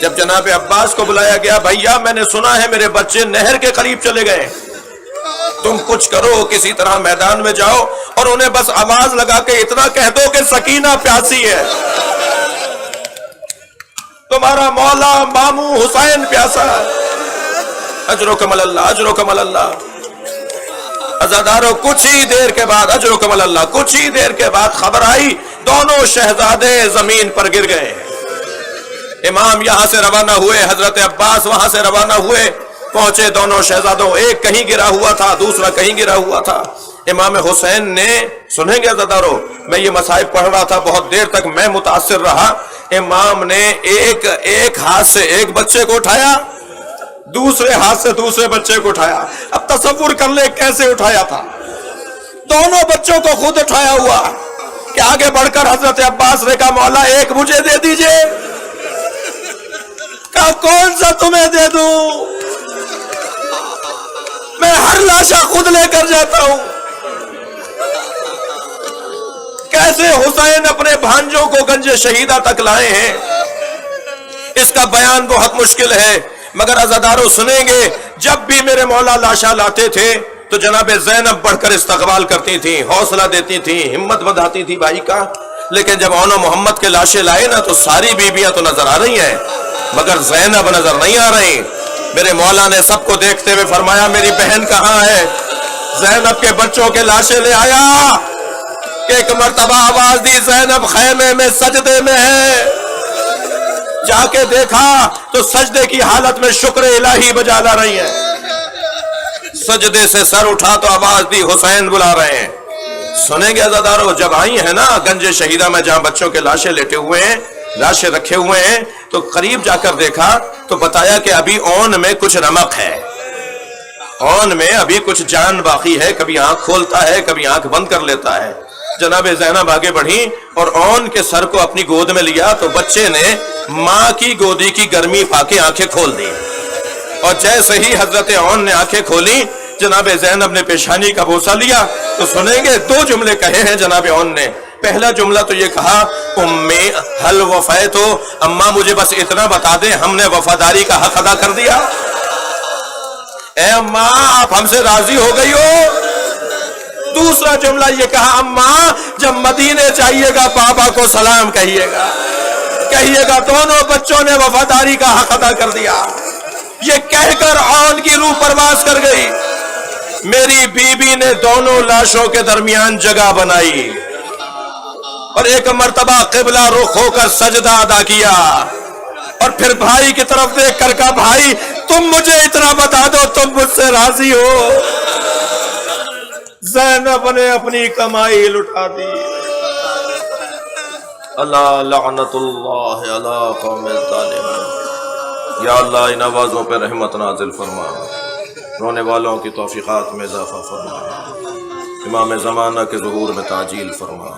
S1: جب جناب عباس کو بلایا گیا، بھیا میں نے سنا ہے میرے بچے نہر کے قریب چلے گئے، تم کچھ کرو، کسی طرح میدان میں جاؤ اور انہیں بس آواز لگا کے اتنا کہہ دو کہ سکینہ پیاسی ہے، تمہارا مولا ماموں حسین پیاسا ہے، اجرکم اللہ، اجرکم اللہ۔ عزادارو کچھ ہی دیر کے بعد، اجرکم اللہ، کچھ ہی دیر کے بعد خبر آئی دونوں شہزادے زمین پر گر گئے۔ امام یہاں سے روانہ ہوئے، حضرت عباس وہاں سے روانہ ہوئے، پہنچے دونوں شہزادوں، ایک کہیں گرا ہوا تھا دوسرا کہیں گرا ہوا تھا۔ امام حسین نے، سنیں گے عزادارو، میں یہ مصائب پڑھ رہا تھا بہت دیر تک میں متاثر رہا، امام نے ایک ہاتھ سے ایک بچے کو اٹھایا، دوسرے ہاتھ سے دوسرے بچے کو اٹھایا۔ اب تصور کر لے کیسے اٹھایا تھا، دونوں بچوں کو خود اٹھایا ہوا کہ آگے بڑھ کر حضرت عباس نے کہا مولا ایک مجھے دے دیجئے، کہا کون سا تمہیں دے دوں، میں ہر لاشا خود لے کر جاتا ہوں۔ کیسے حسین اپنے بھانجوں کو گنج شہیدہ تک لائے ہیں اس کا بیان بہت مشکل ہے، مگر عزادارو سنیں گے جب بھی میرے مولا لاشا لاتے تھے تو جناب زینب بڑھ کر استقبال کرتی تھی، حوصلہ دیتی تھی، ہمت بندھاتی تھی بھائی کا۔ لیکن جب اون محمد کے لاشیں لائے نا تو ساری بیویاں تو نظر آ رہی ہیں مگر زینب نظر نہیں آ رہی۔ میرے مولا نے سب کو دیکھتے ہوئے فرمایا میری بہن کہاں ہے؟ زینب کے بچوں کے لاشیں لے آیا کہ ایک مرتبہ آواز دی زینب خیمے میں سجدے میں ہے، جا کے دیکھا تو سجدے کی حالت میں شکر الہی بجا لا رہی ہے۔ سجدے سے سر اٹھا تو آواز دی حسین بلا رہے ہیں۔ سنیں گے عزادارو، جب آئی ہیں نا گنج شہیدہ میں جہاں بچوں کے لاشیں لیٹے ہوئے ہیں، لاشیں رکھے ہوئے ہیں، تو قریب جا کر دیکھا تو بتایا کہ ابھی اون میں کچھ رمق ہے، اون میں ابھی کچھ جان باقی ہے، کبھی آنکھ کھولتا ہے کبھی آنکھ بند کر لیتا ہے۔ جناب زینب آگے بڑھی اور اون کے سر کو اپنی گود میں لیا تو بچے نے ماں کی گودی کی گرمی پا کے آنکھیں کھول دی، اور جیسے ہی حضرت اون نے آنکھیں کھولی جناب زینب نے پیشانی کا بوسہ لیا۔ تو سنیں گے دو جملے کہے ہیں جناب اون نے۔ پہلا جملہ تو یہ کہا امی حل وفیتو، اماں مجھے بس اتنا بتا دیں ہم نے وفاداری کا حق ادا کر دیا، اے اماں آپ ہم سے راضی ہو گئی ہو۔ دوسرا جملہ یہ کہا اماں جب مدینے جائیے گا بابا کو سلام کہیے گا دونوں بچوں نے وفاداری کا حق ادا کر دیا۔ یہ کہہ کر اون کی روح پرواز کر گئی۔ میری بیوی نے دونوں لاشوں کے درمیان جگہ بنائی اور ایک مرتبہ قبلہ رخ ہو کر سجدہ ادا کیا، اور پھر بھائی کی طرف دیکھ کر کہا بھائی تم مجھے اتنا بتا دو تم مجھ سے راضی ہو۔ زینب نے اپنی کمائی لٹا دی۔ اللہ لعنت اللہ علی قوم الظالمین۔ یا اللہ ان آوازوں پہ رحمت نازل فرما، رونے والوں کی توفیقات میں اضافہ فرما، امام زمانہ کے ظہور میں تعجیل فرما۔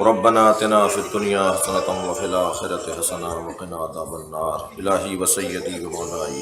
S1: ربنا آتنا فی الدنیا حسنۃ وفی الآخرۃ حسنۃ وقنا عذاب النار۔ الہی و سیدی و مولائی